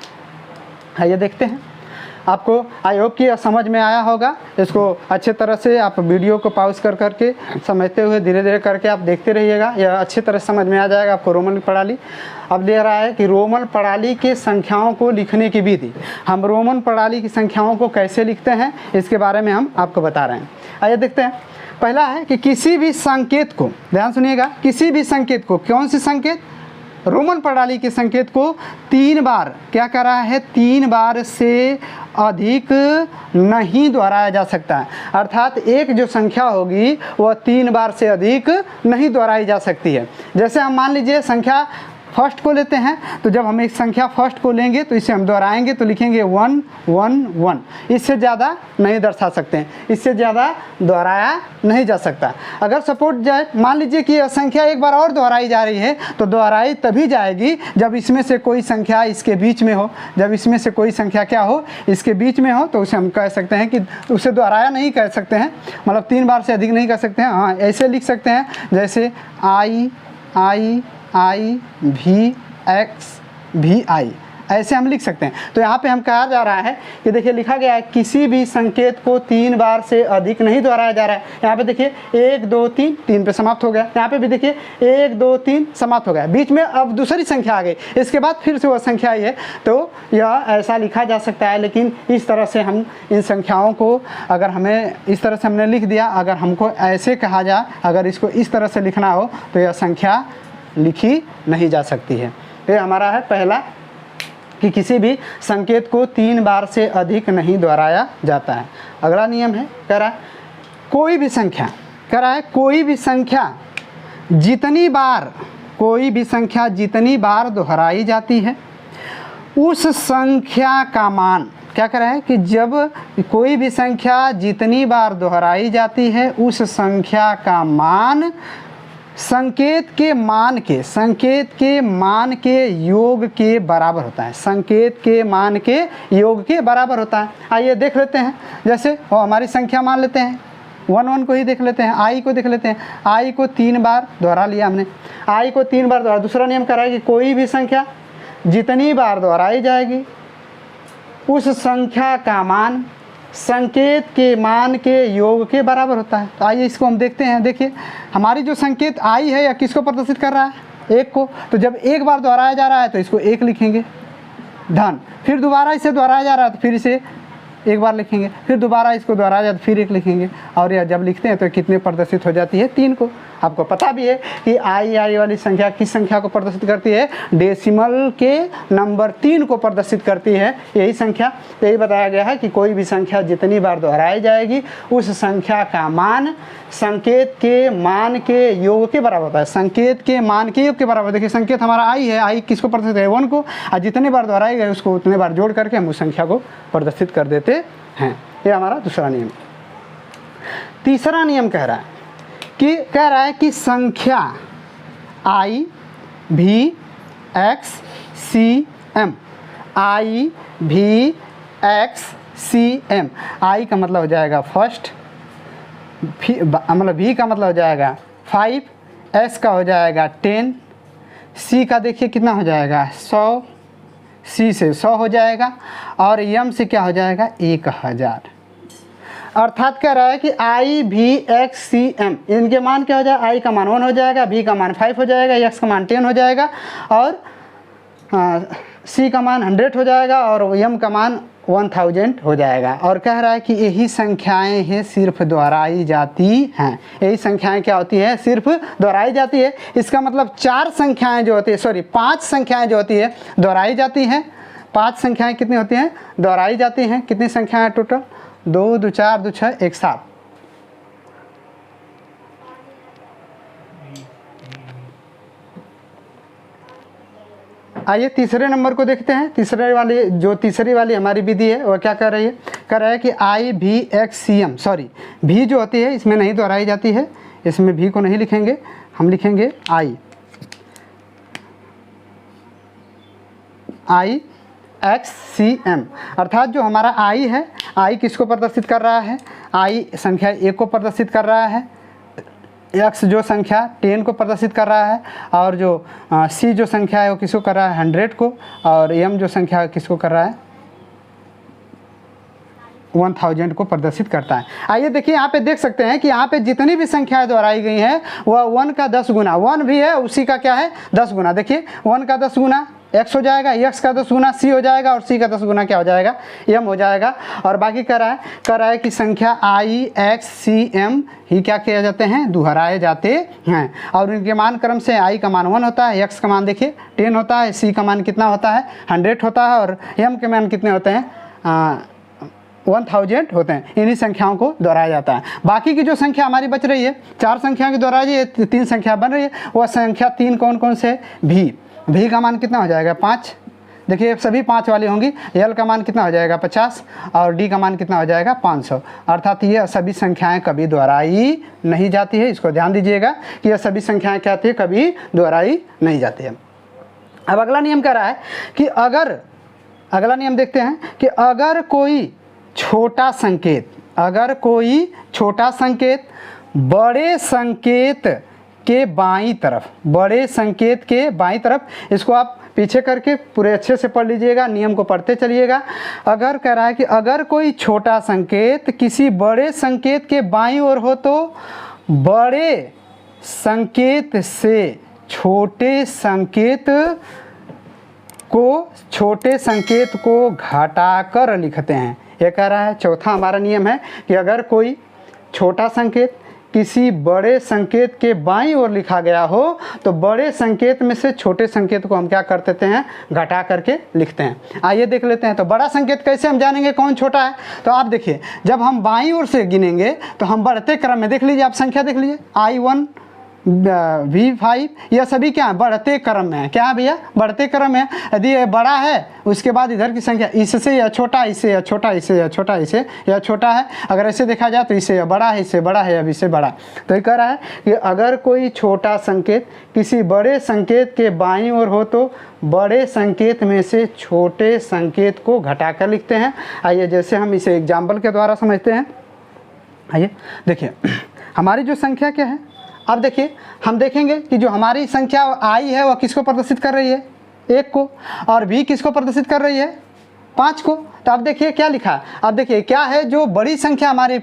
आइए देखते हैं। आपको आई होप कि समझ में आया होगा। इसको अच्छे तरह से आप वीडियो को पॉज कर करके समझते हुए धीरे धीरे करके आप देखते रहिएगा। यह अच्छी तरह समझ में आ जाएगा आपको रोमन प्रणाली। अब ले रहा है कि रोमन प्रणाली के संख्याओं को लिखने की विधि। हम रोमन प्रणाली की संख्याओं को कैसे लिखते हैं इसके बारे में हम आपको बता रहे हैं। आइए देखते हैं। पहला है कि किसी भी संकेत को, ध्यान सुनिएगा, किसी भी संकेत को, कौन सी संकेत? रोमन प्रणाली के संकेत को 3 बार क्या कर रहा है, 3 बार से अधिक नहीं दोहराया जा सकता है। अर्थात एक जो संख्या होगी वह 3 बार से अधिक नहीं दोहराई जा सकती है। जैसे हम मान लीजिए संख्या फर्स्ट को लेते हैं, तो जब हम एक संख्या फर्स्ट को लेंगे तो इसे हम दोहराएंगे तो लिखेंगे 1 1 1। इससे ज़्यादा नहीं दर्शा सकते हैं, इससे ज़्यादा दोहराया नहीं जा सकता। अगर सपोर्ट जाए मान लीजिए कि यह संख्या एक बार और दोहराई जा रही है, तो दोहराई तभी जाएगी जब इसमें से कोई संख्या इसके बीच में हो। जब इसमें से कोई संख्या क्या हो, इसके बीच में हो, तो उसे हम कह सकते हैं कि उसे दोहराया नहीं कह सकते हैं, मतलब 3 बार से अधिक नहीं कह सकते हैं। हाँ, ऐसे लिख सकते हैं जैसे I V X V I, ऐसे हम लिख सकते हैं। तो यहाँ पे हम कहा जा रहा है कि देखिए लिखा गया है किसी भी संकेत को 3 बार से अधिक नहीं दोहराया जा रहा है। यहाँ पे देखिए 1 2 3, 3 पे समाप्त हो गया। यहाँ पे भी देखिए 1 2 3 समाप्त हो गया, बीच में अब दूसरी संख्या आ गई, इसके बाद फिर से वह संख्या आई है। तो यह ऐसा लिखा जा सकता है, लेकिन इस तरह से हम इन संख्याओं को अगर हमें इस तरह से हमने लिख दिया, अगर हमको ऐसे कहा जाए, अगर इसको इस तरह से लिखना हो तो यह संख्या लिखी नहीं जा सकती है। ये हमारा है पहला कि किसी भी संकेत को 3 बार से अधिक नहीं दोहराया जाता है। अगला नियम है, कह रहा है कोई भी संख्या, कह रहा है कोई भी संख्या जितनी बार दोहराई जाती है उस संख्या का मान, क्या कह रहा है कि जब कोई भी संख्या जितनी बार दोहराई जाती है उस संख्या का मान संकेत के मान के योग के बराबर होता है। संकेत के मान के योग के बराबर होता है। आइए देख लेते हैं, जैसे वो हमारी संख्या मान लेते हैं 1 1 को ही देख लेते हैं, I को देख लेते हैं। I को 3 बार दोहरा लिया हमने, I को 3 बार दोहरा। दूसरा नियम कह रहा है कि कोई भी संख्या जितनी बार दोहराई जाएगी उस संख्या का मान संकेत के मान के योग के बराबर होता है। तो आइए इसको हम देखते हैं। देखिए हमारी जो संकेत I है या किसको प्रदर्शित कर रहा है, 1 को। तो जब एक बार दोहराया जा रहा है तो इसको 1 लिखेंगे धन, फिर दोबारा इसे दोहराया जा रहा है तो फिर इसे एक बार लिखेंगे, फिर दोबारा इसको दोहराया जाए तो फिर 1 लिखेंगे। और यह जब लिखते हैं तो कितने प्रदर्शित हो जाती है, 3 को। आपको पता भी है कि I वाली संख्या किस संख्या को प्रदर्शित करती है, डेसिमल के नंबर 3 को प्रदर्शित करती है यही संख्या। यही बताया गया है कि कोई भी संख्या जितनी बार दोहराई जाएगी उस संख्या का मान संकेत के मान के योग के बराबर होता है। संकेत के मान के योग के बराबर। देखिए संकेत हमारा I है, I किसको प्रदर्शित है, 1 को, और जितनी बार दोहराई गई उसको उतने बार जोड़ करके हम उस संख्या को प्रदर्शित कर देते हैं। ये हमारा दूसरा नियम। तीसरा नियम कह रहा है कि संख्या I V X C M, I V X C M, I का मतलब हो जाएगा फर्स्ट, मतलब V का मतलब हो जाएगा 5, S का हो जाएगा 10, C का देखिए कितना हो जाएगा 100, C से 100 हो जाएगा, और M से क्या हो जाएगा 1000। अर्थात कह रहा है कि I V X C M, इनके मान क्या हो जाएगा, I का मान 1 हो जाएगा, V का मान 5 हो जाएगा, X का मान 10 हो जाएगा, और C का मान 100 हो जाएगा, और M का मान 1000 हो जाएगा। और कह रहा है कि यही संख्याएं हैं सिर्फ दोहराई जाती हैं। यही संख्याएं क्या होती है, सिर्फ दोहराई जाती है। इसका मतलब 4 संख्याएं जो होती है, 5 संख्याएं जो होती है दोहराई जाती हैं। 5 संख्याएं कितनी होती हैं, दोहराई जाती हैं। कितनी संख्याएं टोटल, 2 2 4 2 6 1 7। आइए तीसरे नंबर को देखते हैं। तीसरी वाली हमारी विधि है वह क्या कर रही है, कह रहा है कि I V X C M, sorry भी जो होती है इसमें नहीं दोहराई जाती है, इसमें भी को नहीं लिखेंगे, हम लिखेंगे I X C M। अर्थात जो हमारा I है, I किसको प्रदर्शित कर रहा है, I संख्या 1 को प्रदर्शित कर रहा है, X जो संख्या 10 को प्रदर्शित कर रहा है, और जो C जो संख्या है वो किसको कर रहा है 100 को, और M जो संख्या है किसको कर रहा है 1000 को प्रदर्शित करता है। आइए देखिए यहाँ पे देख सकते हैं कि यहाँ पे जितनी भी संख्याएं दोहराई गई हैं वह 1 का 10 गुना, 1 भी है उसी का क्या है 10 गुना। देखिए 1 का 10 गुना x हो जाएगा, x का 10 गुना c हो जाएगा और c का 10 गुना क्या हो जाएगा, m हो जाएगा। और बाकी कह रहा है कि संख्या i, x, c, m ही क्या किए जाते हैं, दोहराए जाते हैं। और इनके मान क्रम से i का मान 1 होता है, x का मान देखिए 10 होता है, c का मान कितना होता है 100 होता है और m के मान कितने होते हैं 1000 होते हैं। इन्हीं संख्याओं को दोहराया जाता है। बाकी की जो संख्या हमारी बच रही है, 4 संख्याओं की दोहराई है, 3 संख्या बन रही है, वह संख्या 3 कौन कौन से, भी का मान कितना हो जाएगा 5, देखिए सभी 5 वाली होंगी। यल का मान कितना हो जाएगा 50 और डी का मान कितना हो जाएगा 500। अर्थात ये सभी संख्याएं कभी दोहराई नहीं जाती है। इसको ध्यान दीजिएगा कि यह सभी संख्याएं क्या होती है, कभी दोहराई नहीं जाती है। अब अगला नियम कह रहा है कि अगला नियम देखते हैं कि अगर कोई छोटा संकेत बड़े संकेत के बाईं तरफ, इसको आप पीछे करके पूरे अच्छे से पढ़ लीजिएगा, नियम को पढ़ते चलिएगा। अगर कह रहा है कि अगर कोई छोटा संकेत किसी बड़े संकेत के बाईं ओर हो तो बड़े संकेत से छोटे संकेत को घटाकर लिखते हैं। ये कह रहा है। चौथा हमारा नियम है कि अगर कोई छोटा संकेत किसी बड़े संकेत के बाईं ओर लिखा गया हो तो बड़े संकेत में से छोटे संकेत को हम क्या कर देते हैं, घटा करके लिखते हैं। आइए देख लेते हैं। तो बड़ा संकेत कैसे हम जानेंगे कौन छोटा है, तो आप देखिए जब हम बाईं ओर से गिनेंगे तो हम बढ़ते क्रम में, देख लीजिए आप संख्या देख लीजिए I1 V5 यह सभी क्या है, बढ़ते क्रम में है। क्या है भैया, बढ़ते क्रम में। यदि ये बड़ा है उसके बाद इधर की संख्या इससे यह छोटा, इससे यह छोटा, इससे यह छोटा, इससे यह छोटा है। अगर ऐसे देखा जाए तो इससे यह बड़ा है, इससे बड़ा है, अब इससे बड़ा। तो ये कह रहा है कि अगर कोई छोटा संकेत किसी बड़े संकेत के बाईं ओर हो तो बड़े संकेत में से छोटे संकेत को घटाकर लिखते हैं। आइए जैसे हम इसे एग्जाम्पल के द्वारा समझते हैं। आइए देखिए हमारी जो संख्या क्या है, अब देखिए हम देखेंगे कि जो हमारी संख्या आई है वह किसको प्रदर्शित कर रही है, 1 को, और भी किसको प्रदर्शित कर रही है, 5 को। तो अब देखिए क्या लिखा है, अब देखिए क्या है, जो बड़ी संख्या हमारी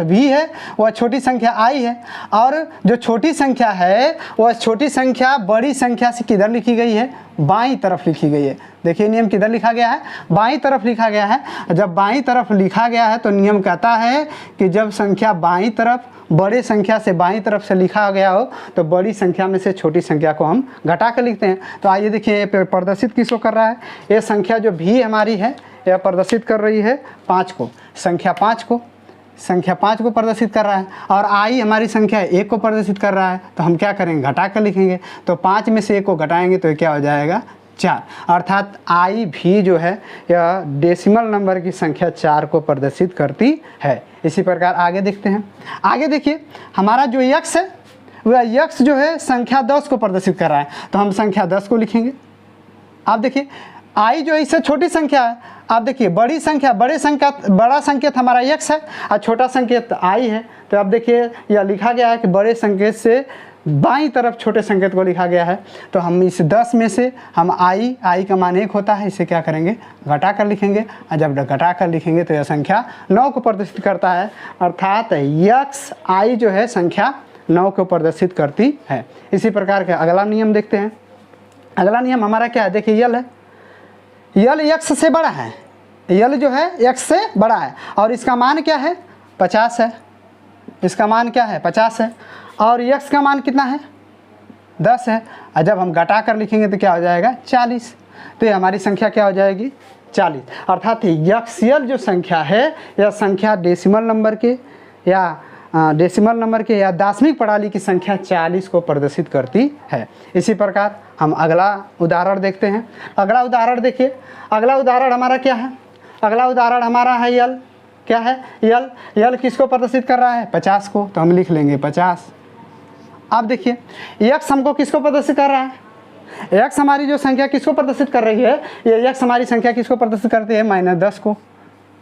भी है वह छोटी संख्या आई है, और जो छोटी संख्या है वह छोटी संख्या बड़ी संख्या से किधर लिखी गई है, बाईं तरफ लिखी गई है। देखिए नियम किधर लिखा गया है, बाईं तरफ लिखा गया है। जब बाईं तरफ लिखा गया है तो नियम कहता है कि जब संख्या बाईं तरफ, बड़े संख्या से बाईं तरफ से लिखा गया हो तो बड़ी संख्या में से छोटी संख्या को हम घटा कर लिखते हैं। तो आइए देखिए ये प्रदर्शित किसको कर रहा है, ये संख्या जो भी हमारी है यह प्रदर्शित कर रही है 5 को, संख्या 5 को प्रदर्शित कर रहा है, और आई हमारी संख्या 1 को प्रदर्शित कर रहा है। तो हम क्या करेंगे, घटा कर लिखेंगे। तो 5 में से 1 को घटाएंगे तो क्या हो जाएगा, 4। अर्थात आई भी जो है यह डेसिमल नंबर की संख्या 4 को प्रदर्शित करती है। इसी प्रकार आगे देखते हैं। आगे देखिए हमारा जो x है वह x जो है संख्या 10 को प्रदर्शित कर रहा है। तो हम संख्या 10 को लिखेंगे। आप देखिए आई जो इससे छोटी संख्या है, आप देखिए बड़ा संकेत हमारा x है और छोटा संकेत आई है। तो अब देखिए यह लिखा गया है कि बड़े संकेत से बाईं तरफ छोटे संकेत को लिखा गया है। तो हम इस 10 में से हम आई का मान 1 होता है, इसे क्या करेंगे, घटा कर लिखेंगे। और जब घटा कर लिखेंगे तो यह संख्या 9 को प्रदर्शित करता है। अर्थात x आई जो है संख्या 9 को प्रदर्शित करती है। इसी प्रकार का अगला नियम देखते हैं। अगला नियम हमारा क्या है, देखिए यल है, यल x से बड़ा है, यल जो है x से बड़ा है और इसका मान क्या है, 50 है। इसका मान क्या है, 50 है, और x का मान कितना है, 10 है। और जब हम घटा कर लिखेंगे तो क्या हो जाएगा, 40। तो ये हमारी संख्या क्या हो जाएगी, 40। अर्थात यक्सियल जो संख्या है यह संख्या डेसिमल नंबर के या दशमिक प्रणाली की संख्या 40 को प्रदर्शित करती है। इसी प्रकार हम अगला उदाहरण देखते हैं। अगला उदाहरण देखिए, अगला उदाहरण हमारा क्या है, अगला उदाहरण हमारा है यल। क्या है, यल किसको प्रदर्शित कर रहा है, 50 को। तो हम लिख लेंगे 50। आप देखिए x हमको किसको प्रदर्शित कर रहा है, x हमारी जो संख्या किसको प्रदर्शित कर रही है, ये x हमारी संख्या किसको प्रदर्शित करती है, -10 को।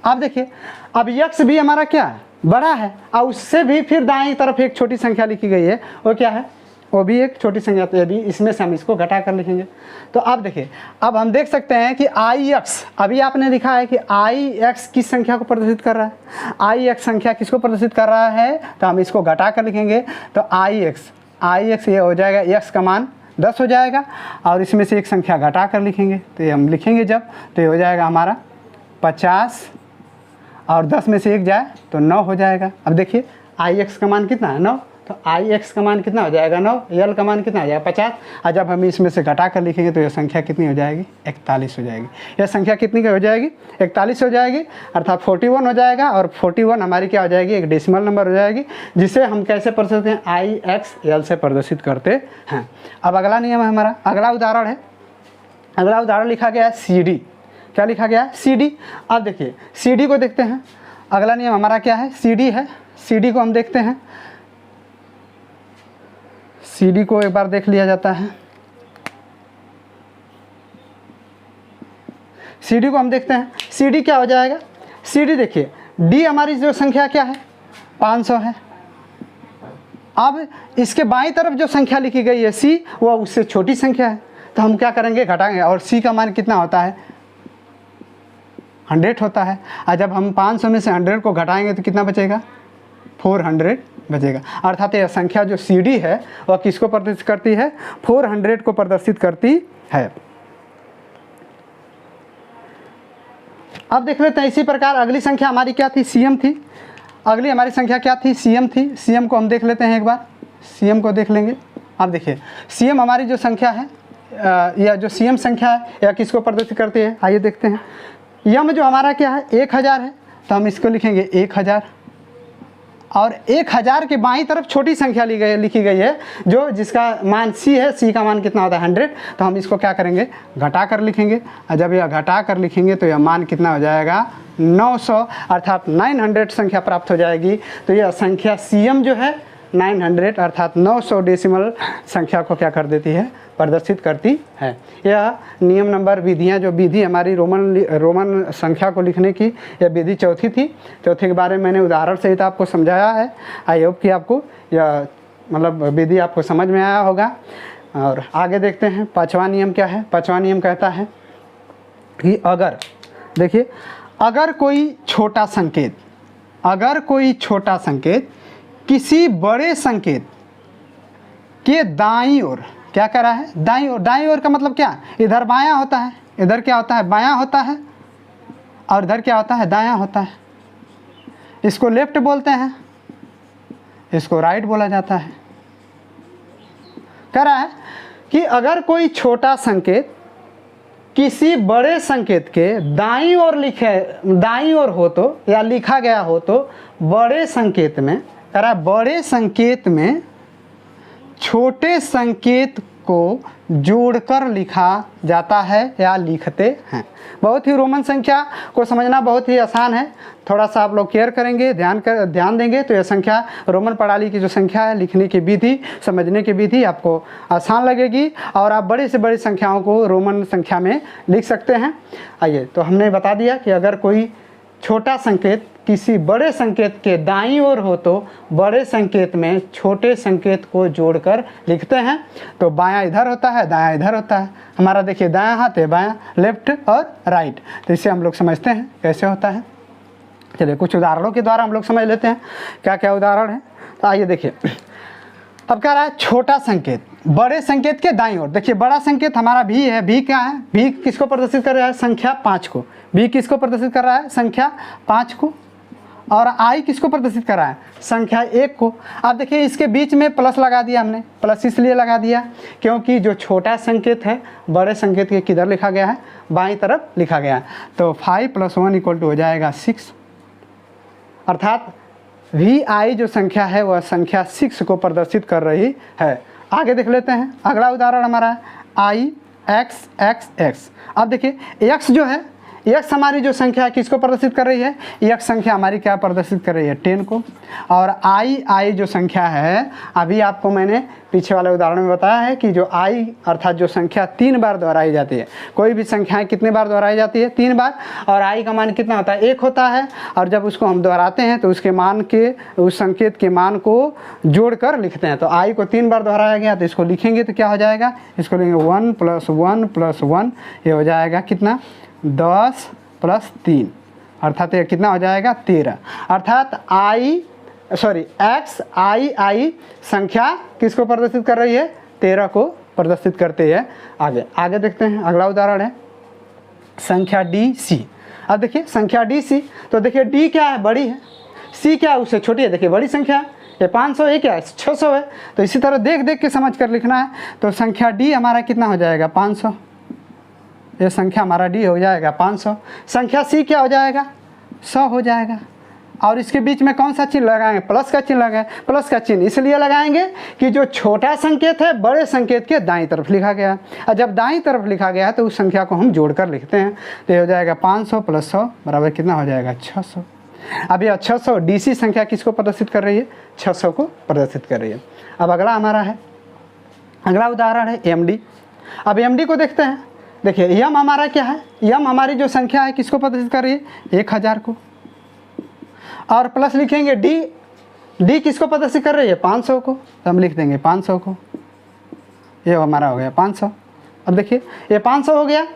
आप देखिए अब x भी हमारा क्या है, बड़ा है, और उससे भी फिर दाईं तरफ एक छोटी संख्या लिखी गई है, वो क्या है, वो भी एक छोटी संख्या। तो यदि इसमें से हम इसको घटा कर लिखेंगे तो अब देखिए, अब हम देख सकते हैं कि ix, अभी आपने लिखा है कि ix किस संख्या को प्रदर्शित कर रहा है, ix संख्या किसको प्रदर्शित कर रहा है, तो हम इसको घटा कर लिखेंगे। तो ix ये हो जाएगा, x का मान 10 हो जाएगा, और इसमें से एक संख्या घटा कर लिखेंगे, तो ये हम लिखेंगे जब, तो ये हो जाएगा हमारा 50, और 10 में से 1 जाए तो 9 हो जाएगा। अब देखिए Ix का मान कितना है 9, तो Ix का मान कितना हो जाएगा 9, L का मान कितना हो जाएगा 50, और जब हम इसमें से घटा कर लिखेंगे तो यह संख्या कितनी हो जाएगी 41 हो जाएगी। यह संख्या कितनी की हो जाएगी 41 हो जाएगी, अर्थात 41 हो जाएगा, और 41 हमारी क्या हो जाएगी एक डेसिमल नंबर हो जाएगी, जिसे हम कैसे प्रदर्शित हैं IXL से प्रदर्शित करते हैं। अब अगला नियम है हमारा, अगला उदाहरण है, अगला उदाहरण लिखा गया है CD। क्या लिखा गया है CD। अब देखिए CD को देखते हैं, अगला नियम हमारा क्या है CD है। CD को हम देखते हैं, CD को एक बार देख लिया जाता है। CD को हम देखते हैं, CD क्या हो जाएगा, CD देखिए D हमारी जो संख्या क्या है 500 है। अब इसके बाईं तरफ जो संख्या लिखी गई है C, वो उससे छोटी संख्या है, तो हम क्या करेंगे घटाएंगे, और C का मान कितना होता है 100 होता है। और जब हम 500 में से 100 को घटाएंगे तो कितना बचेगा 400 बचेगा। अर्थात यह संख्या जो CD है वह किसको प्रदर्शित करती है 400 को प्रदर्शित करती है। अब देख लेते हैं इसी प्रकार अगली संख्या हमारी क्या थी CM थी। अगली हमारी संख्या क्या थी CM थी। CM को हम देख लेते हैं एक बार, CM को देख लेंगे। अब देखिए CM हमारी जो संख्या है या जो CM संख्या है यह किसको प्रदर्शित करती है, आइए देखते हैं। यम जो हमारा क्या है 1000 है, तो हम इसको लिखेंगे 1000, और 1000 के बाईं तरफ छोटी संख्या लिखी गई है जो जिसका मान C है। C का मान कितना होता है 100, तो हम इसको क्या करेंगे घटा कर लिखेंगे, और जब यह घटा कर लिखेंगे तो यह मान कितना हो जाएगा 900, अर्थात 900 संख्या प्राप्त हो जाएगी। तो यह संख्या CM जो है 900 अर्थात 900 डेसिमल संख्या को क्या कर देती है प्रदर्शित करती है। यह नियम नंबर विधियां, जो विधि हमारी रोमन संख्या को लिखने की, यह विधि चौथी थी। चौथी के बारे में मैंने उदाहरण सहित आपको समझाया है। आई होप कि आपको यह मतलब विधि आपको समझ में आया होगा। और आगे देखते हैं पांचवा नियम क्या है। पांचवा नियम कहता है कि अगर देखिए अगर कोई छोटा संकेत किसी बड़े संकेत के दाईं ओर क्या कर रहा है, दाईं ओर का मतलब क्या, इधर बायां होता है, इधर क्या होता है बायां होता है, और इधर क्या होता है दायां होता है। इसको लेफ्ट बोलते हैं, इसको राइट बोला जाता है। कह रहा है कि अगर कोई छोटा संकेत किसी बड़े संकेत के दाईं ओर हो तो, या लिखा गया हो तो बड़े संकेत में, कह रहा है बड़े संकेत में छोटे संकेत को जोड़कर लिखा जाता है या लिखते हैं। बहुत ही रोमन संख्या को समझना बहुत ही आसान है। थोड़ा सा आप लोग केयर करेंगे, ध्यान देंगे तो यह संख्या रोमन प्रणाली की जो संख्या है, लिखने की विधि, समझने की विधि आपको आसान लगेगी, और आप बड़ी से बड़ी संख्याओं को रोमन संख्या में लिख सकते हैं। आइए, तो हमने बता दिया कि अगर कोई छोटा संकेत किसी बड़े संकेत के दाईं ओर हो तो बड़े संकेत में छोटे संकेत को जोड़कर लिखते हैं। तो बायां इधर होता है, दायां इधर होता है। हमारा देखिए दायां हाथ है, बायां लेफ्ट और राइट, तो इसे हम लोग समझते हैं कैसे होता है। चलिए कुछ उदाहरणों के द्वारा हम लोग समझ लेते हैं क्या क्या उदाहरण है। तो आइए देखिए, अब कह रहा है छोटा संकेत बड़े संकेत के दाईं ओर। देखिए बड़ा संकेत हमारा V है। V क्या है, V किसको प्रदर्शित कर रहा है संख्या 5 को। V किसको प्रदर्शित कर रहा है संख्या 5 को, और I किसको प्रदर्शित कर रहा है संख्या 1 को। अब देखिए इसके बीच में प्लस लगा दिया हमने। प्लस इसलिए लगा दिया क्योंकि जो छोटा संकेत है बड़े संकेत के किधर लिखा गया है, बाईं तरफ लिखा गया है। तो 5 + 1 = हो जाएगा 6, अर्थात VI जो संख्या है वह संख्या 6 को प्रदर्शित कर रही है। आगे देख लेते हैं, अगला उदाहरण हमारा है IXXX। अब देखिए X जो है, X हमारी जो संख्या किसको प्रदर्शित कर रही है, X संख्या हमारी क्या प्रदर्शित कर रही है 10 को। और I जो संख्या है, अभी आपको मैंने पीछे वाले उदाहरण में बताया है कि जो I अर्थात जो संख्या 3 बार दोहराई जाती है, कोई भी संख्याएं कितने बार दोहराई जाती है 3 बार, और I का मान कितना होता है 1 होता है। और जब उसको हम दोहराते हैं तो उसके मान के, उस संकेत के मान को जोड़कर लिखते हैं। तो I को 3 बार दोहराया गया, तो इसको लिखेंगे तो क्या हो जाएगा, इसको लेंगे 1 + 1 + 1, ये हो जाएगा कितना 10 + 3, अर्थात ये कितना हो जाएगा 13। अर्थात XII संख्या किसको प्रदर्शित कर रही है 13 को प्रदर्शित करती है। आगे देखते हैं, अगला उदाहरण है संख्या DC। अब देखिए संख्या DC, तो देखिए D क्या है, बड़ी है, C क्या है, उससे छोटी है। देखिए बड़ी संख्या है, ये 500 है, क्या है 600 है। तो इसी तरह देख देख के समझ कर लिखना है। तो संख्या D हमारा कितना हो जाएगा 500, ये संख्या हमारा D हो जाएगा 500। संख्या C क्या हो जाएगा 100 हो जाएगा। और इसके बीच में कौन सा चिन्ह लगाएंगे, प्लस का चिन्ह लगाएं। प्लस का चिन्ह इसलिए लगाएंगे कि जो छोटा संकेत है बड़े संकेत के दाईं तरफ लिखा गया, और जब दाईं तरफ लिखा गया है तो उस संख्या को हम जोड़कर लिखते हैं। तो ये हो जाएगा 500 + 100 बराबर कितना हो जाएगा 600। अब यह 600 DC संख्या किसको प्रदर्शित कर रही है, 600 को प्रदर्शित कर रही है। अब अगला हमारा है, अगला उदाहरण है MD। अब MD को देखते हैं। देखिए यम हमारा क्या है, यम हमारी जो संख्या है किसको प्रदर्शित कर रही है 1000 को, और प्लस लिखेंगे D किसको प्रदर्शित कर रही है 500 को, तो हम लिख देंगे 500 को। ये हमारा हो गया 500। अब देखिए ये 500 हो गया।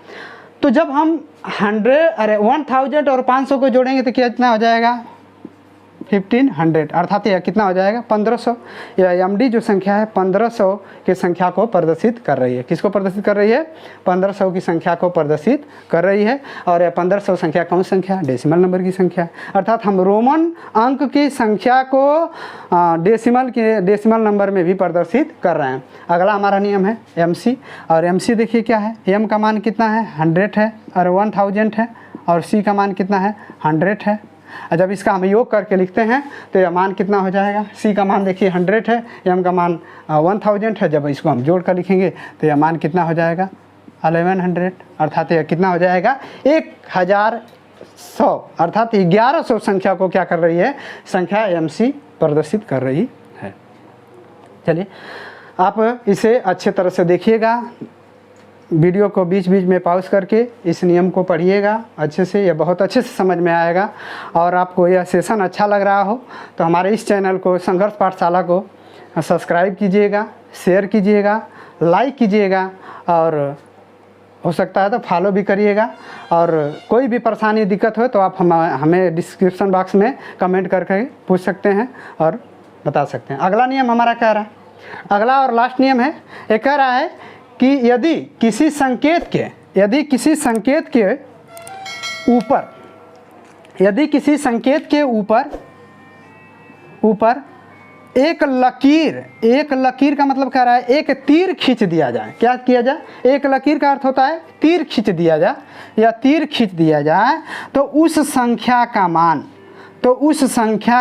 तो जब हम 1000 और 500 को जोड़ेंगे तो कितना हो जाएगा 1500, अर्थात यह कितना हो जाएगा 1500। यह MD जो संख्या है 1500 की संख्या को प्रदर्शित कर रही है। किसको प्रदर्शित कर रही है 1500 की संख्या को प्रदर्शित कर रही है। और यह 1500 संख्या कौन संख्या, डेसिमल नंबर की संख्या, अर्थात हम रोमन अंक की संख्या को डेसिमल नंबर में भी प्रदर्शित कर रहे हैं। अगला हमारा नियम है MC। और MC देखिए क्या है, M का मान कितना है 100 है, और 1000 है, और C का मान कितना है 100 है। जब इसका हम योग करके लिखते हैं तो यह मान कितना हो जाएगा, C का मान देखिए 100 है, M का मान 1000 है। जब इसको हम जोड़ कर लिखेंगे तो यह मान कितना हो जाएगा 1100, अर्थात यह कितना हो जाएगा 1100, अर्थात 1100 संख्या को क्या कर रही है, संख्या MC प्रदर्शित कर रही है। चलिए आप इसे अच्छे तरह से देखिएगा, वीडियो को बीच बीच में पॉज करके इस नियम को पढ़िएगा अच्छे से, यह बहुत अच्छे से समझ में आएगा। और आपको यह सेशन अच्छा लग रहा हो तो हमारे इस चैनल को संघर्ष पाठशाला को सब्सक्राइब कीजिएगा, शेयर कीजिएगा, लाइक कीजिएगा, और हो सकता है तो फॉलो भी करिएगा। और कोई भी परेशानी दिक्कत हो तो आप हमें डिस्क्रिप्शन बॉक्स में कमेंट करके पूछ सकते हैं और बता सकते हैं। अगला नियम हमारा कह रहा है, अगला और लास्ट नियम है, ये कह रहा है कि यदि किसी संकेत के ऊपर एक लकीर का मतलब कह रहा है एक तीर खींच दिया जाए। क्या किया जाए, एक लकीर का अर्थ होता है तीर खींच दिया जाए, या तीर खींच दिया जाए तो उस संख्या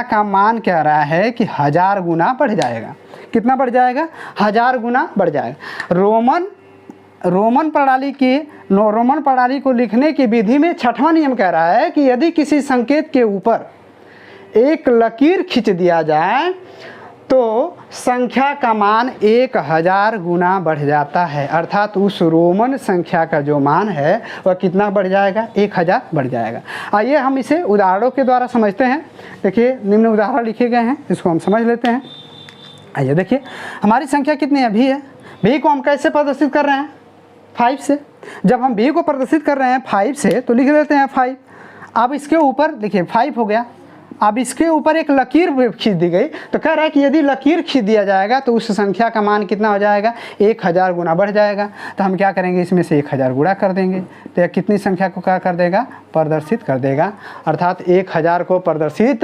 का मान कह रहा है कि 1000 गुना बढ़ जाएगा। कितना बढ़ जाएगा 1000 गुना बढ़ जाएगा। रोमन प्रणाली को लिखने की विधि में 6वां नियम कह रहा है कि यदि किसी संकेत के ऊपर एक लकीर खींच दिया जाए तो संख्या का मान 1000 गुना बढ़ जाता है, अर्थात उस रोमन संख्या का जो मान है वह कितना बढ़ जाएगा 1000 बढ़ जाएगा। आइए हम इसे उदाहरणों के द्वारा समझते हैं। देखिए निम्न उदाहरण लिखे गए हैं, इसको हम समझ लेते हैं। आइए देखिए हमारी संख्या कितनी है, भी है। भी को हम कैसे प्रदर्शित कर रहे हैं 5 से। जब हम भी को प्रदर्शित कर रहे हैं 5 से तो लिख देते हैं 5। अब इसके ऊपर देखिए 5 हो गया, अब इसके ऊपर एक लकीर खींच दी गई तो कह रहा है कि यदि लकीर खींच दिया जाएगा तो उस संख्या का मान कितना हो जाएगा 1000 गुना बढ़ जाएगा। तो हम क्या करेंगे, इसमें से 1000 गुणा कर देंगे तो यह कितनी संख्या को क्या कर देगा, प्रदर्शित कर देगा, अर्थात 1000 को प्रदर्शित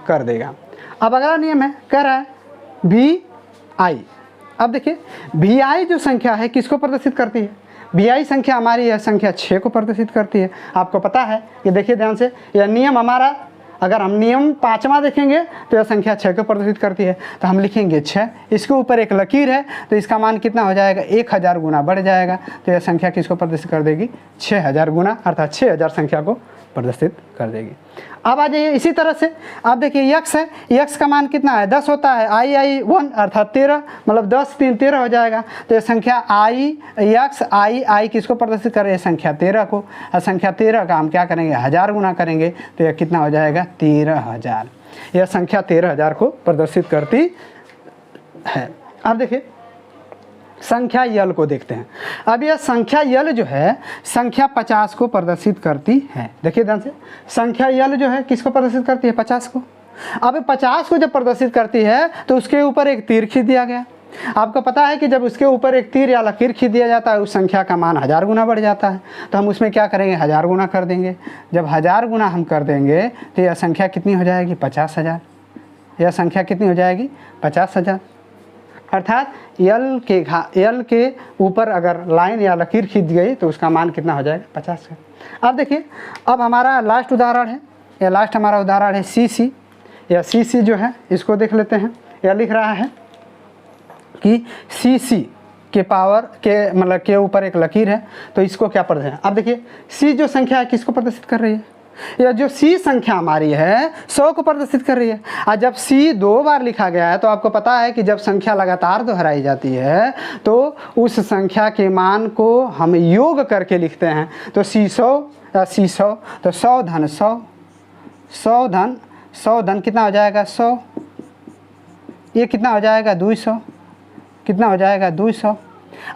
कर देगा। अब अगला नियम है, कह रहा है VI। अब देखिए VI जो संख्या है किसको प्रदर्शित करती है, VI संख्या हमारी यह संख्या 6 को प्रदर्शित करती है। आपको पता है कि देखिए ध्यान से, यह नियम हमारा, अगर हम नियम 5वां देखेंगे तो यह संख्या 6 को प्रदर्शित करती है। तो हम लिखेंगे 6, इसके ऊपर एक लकीर है तो इसका मान कितना हो जाएगा 1000 गुना बढ़ जाएगा। तो यह संख्या किसको प्रदर्शित कर देगी 6000 गुना, अर्थात 6000 संख्या को प्रदर्शित कर देगी। अब आ जाइए इसी तरह से, आप देखिए यक्स है, यक्स का मान कितना है 10 होता है, I 1 अर्थात 13, मतलब 10 3 13 हो जाएगा। तो ये संख्या I किसको प्रदर्शित कर रही है, संख्या 13 को। और संख्या 13 का हम क्या करेंगे 1000 गुना करेंगे तो यह कितना हो जाएगा 13000। यह संख्या 13000 को प्रदर्शित करती है। अब देखिए संख्या यल को देखते हैं। अब यह संख्या यल जो है संख्या 50 को प्रदर्शित करती है। देखिए ध्यान से, संख्या यल जो है किसको प्रदर्शित करती है 50 को। अब 50 को जब प्रदर्शित करती है तो उसके ऊपर एक तीर खींच दिया गया। आपको पता है कि जब उसके ऊपर एक तीर या लकीर खींच दिया जाता है उस संख्या का मान 1000 गुना बढ़ जाता है। तो हम उसमें क्या करेंगे, 1000 गुना कर देंगे। जब 1000 गुना हम कर देंगे तो यह संख्या कितनी हो जाएगी, 50,000। यह संख्या कितनी हो जाएगी, 50,000। अर्थात यल के ऊपर अगर लाइन या लकीर खींच गई तो उसका मान कितना हो जाएगा, 50 का। अब देखिए, अब हमारा लास्ट उदाहरण है, यह लास्ट हमारा उदाहरण है CC। या CC जो है इसको देख लेते हैं। यह लिख रहा है कि CC के पावर के मतलब के ऊपर एक लकीर है, तो इसको क्या प्रदर्शित है। अब देखिए C जो संख्या है किसको प्रदर्शित कर रही है, यह जो C संख्या हमारी है 100 को प्रदर्शित कर रही है। और जब C 2 बार लिखा गया है तो आपको पता है कि जब संख्या लगातार दोहराई जाती है तो उस संख्या के मान को हम योग करके लिखते हैं। तो C 100 तो 100 धन 100 धन कितना हो जाएगा, 100। ये कितना हो जाएगा, 200। कितना हो जाएगा, 200।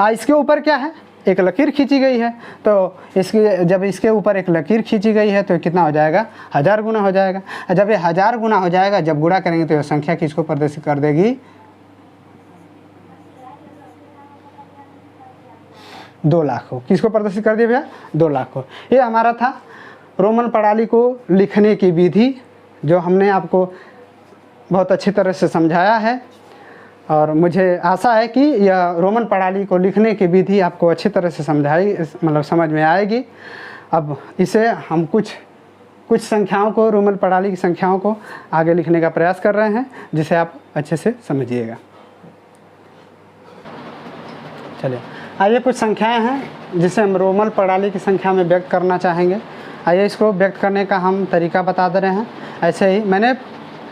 इसके ऊपर क्या है, एक लकीर खींची गई है। तो इसके जब इसके ऊपर एक लकीर खींची गई है तो कितना हो जाएगा, 1000 गुना हो जाएगा। जब ये 1000 गुना हो जाएगा, जब गुणा करेंगे तो यह संख्या किसको प्रदर्शित कर देगी, 2 लाख को। किसको प्रदर्शित कर दिया भैया, 2 लाख को। ये हमारा था रोमन प्रणाली को लिखने की विधि, जो हमने आपको बहुत अच्छी तरह से समझाया है। और मुझे आशा है कि यह रोमन प्रणाली को लिखने की विधि आपको अच्छी तरह से समझ में आएगी। अब इसे हम कुछ संख्याओं को, रोमन प्रणाली की संख्याओं को आगे लिखने का प्रयास कर रहे हैं, जिसे आप अच्छे से समझिएगा। चलिए, आइए कुछ संख्याएं हैं जिसे हम रोमन प्रणाली की संख्या में व्यक्त करना चाहेंगे। आइए इसको व्यक्त करने का हम तरीका बता दे रहे हैं। ऐसे ही मैंने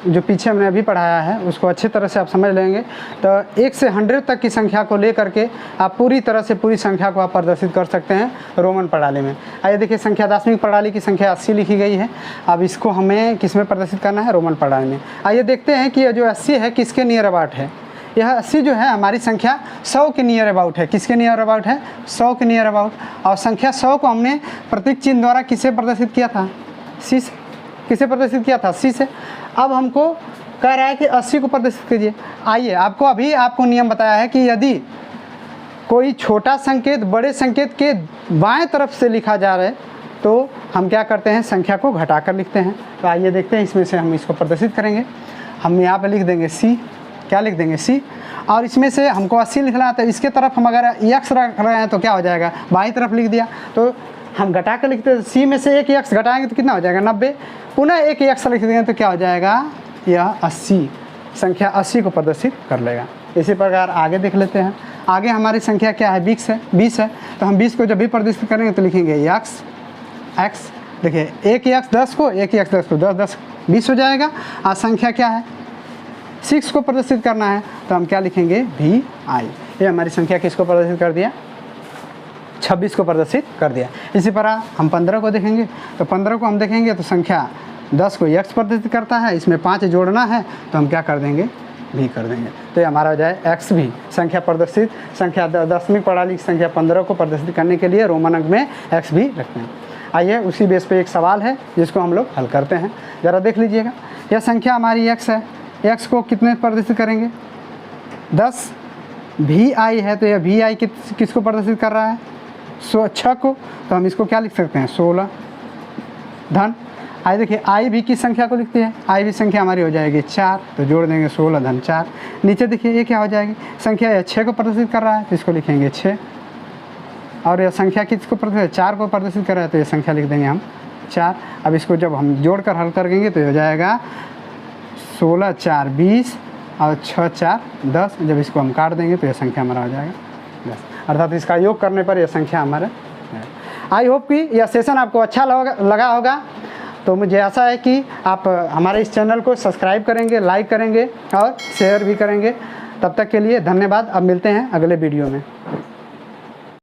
जो पीछे हमने अभी पढ़ाया है उसको अच्छी तरह से आप समझ लेंगे तो 1 से 100 तक की संख्या को लेकर के आप पूरी तरह से पूरी संख्या को आप प्रदर्शित कर सकते हैं रोमन प्रणाली में। आइए देखिए, संख्या दार्शनिक प्रणाली की संख्या 80 लिखी गई है। अब इसको हमें किस में प्रदर्शित करना है, रोमन प्रणाली में। आइए देखते हैं कि यह जो 80 है किसके नियर अबाउट है। यह 80 जो है हमारी संख्या 100 के नियर अबाउट है। किसके नियर अबाउट है, 100 के नियर अबाउट। और संख्या 100 को हमने प्रतीक चिन्ह द्वारा किसे प्रदर्शित किया था, C से। किसे प्रदर्शित किया था, C से। अब हमको कह रहा है कि 80 को प्रदर्शित कीजिए। आइए, आपको नियम बताया है कि यदि कोई छोटा संकेत बड़े संकेत के बाएं तरफ से लिखा जा रहा है तो हम क्या करते हैं, संख्या को घटाकर लिखते हैं। तो आइए देखते हैं, इसमें से हम इसको प्रदर्शित करेंगे। हम यहाँ पे लिख देंगे C। क्या लिख देंगे, C। और इसमें से हमको 80 लिखना है तो इसके तरफ हम अगर x रख रहे हैं तो क्या हो जाएगा, बाईं तरफ लिख दिया। तो हम घटा कर लिखते हैं, C में से एक x घटाएंगे तो कितना हो जाएगा, 90। पुनः एक x लिख देंगे तो क्या हो जाएगा, यह 80। संख्या 80 को प्रदर्शित कर लेगा। इसी प्रकार आगे देख लेते हैं। आगे हमारी संख्या क्या है, 20 है। तो हम 20 को जब भी प्रदर्शित करेंगे तो लिखेंगे x। देखिए, एक x 10 को 10 20 हो जाएगा। और संख्या क्या है, 6 को प्रदर्शित करना है तो हम क्या लिखेंगे, vi। ये हमारी संख्या किसको प्रदर्शित कर दिया, 26 को प्रदर्शित कर दिया। इसी प्रकार हम 15 को देखेंगे तो 15 को हम देखेंगे तो संख्या 10 को x प्रदर्शित करता है, इसमें 5 जोड़ना है तो हम क्या कर देंगे, भी कर देंगे। तो ये हमारा हो जाए x भी। संख्या प्रदर्शित, संख्या दशमिक प्रणाली की संख्या 15 को प्रदर्शित करने के लिए रोमन अंक में x भी रखते हैं। आइए उसी बेस पे एक सवाल है जिसको हम लोग हल करते हैं। ज़रा देख लीजिएगा, यह संख्या हमारी x है। x को कितने प्रदर्शित करेंगे, 10। vi है तो यह vi किसको प्रदर्शित कर रहा है, 6 को। तो हम इसको क्या लिख सकते हैं, 16 धन। आइए देखिए, आई भी किस संख्या को लिखती है, आई भी संख्या हमारी हो जाएगी 4। तो जोड़ देंगे 16 धन 4। नीचे देखिए ये क्या हो जाएगी, संख्या यह 6 को प्रदर्शित कर रहा है तो इसको लिखेंगे 6। और यह संख्या किसको प्रदर्शित, 4 को प्रदर्शित कर रहा है तो यह संख्या लिख देंगे हम 4। अब इसको जब हम जोड़ कर हल करेंगे तो हो जाएगा 16 4 20 और 6 4 10। जब इसको हम काट देंगे तो यह संख्या हमारा हो जाएगा 10। अर्थात इसका योग करने पर यह संख्या हमारा है। आई होप कि यह सेशन आपको अच्छा लगा होगा। तो मुझे आशा है कि आप हमारे इस चैनल को सब्सक्राइब करेंगे, लाइक करेंगे और शेयर भी करेंगे। तब तक के लिए धन्यवाद। अब मिलते हैं अगले वीडियो में।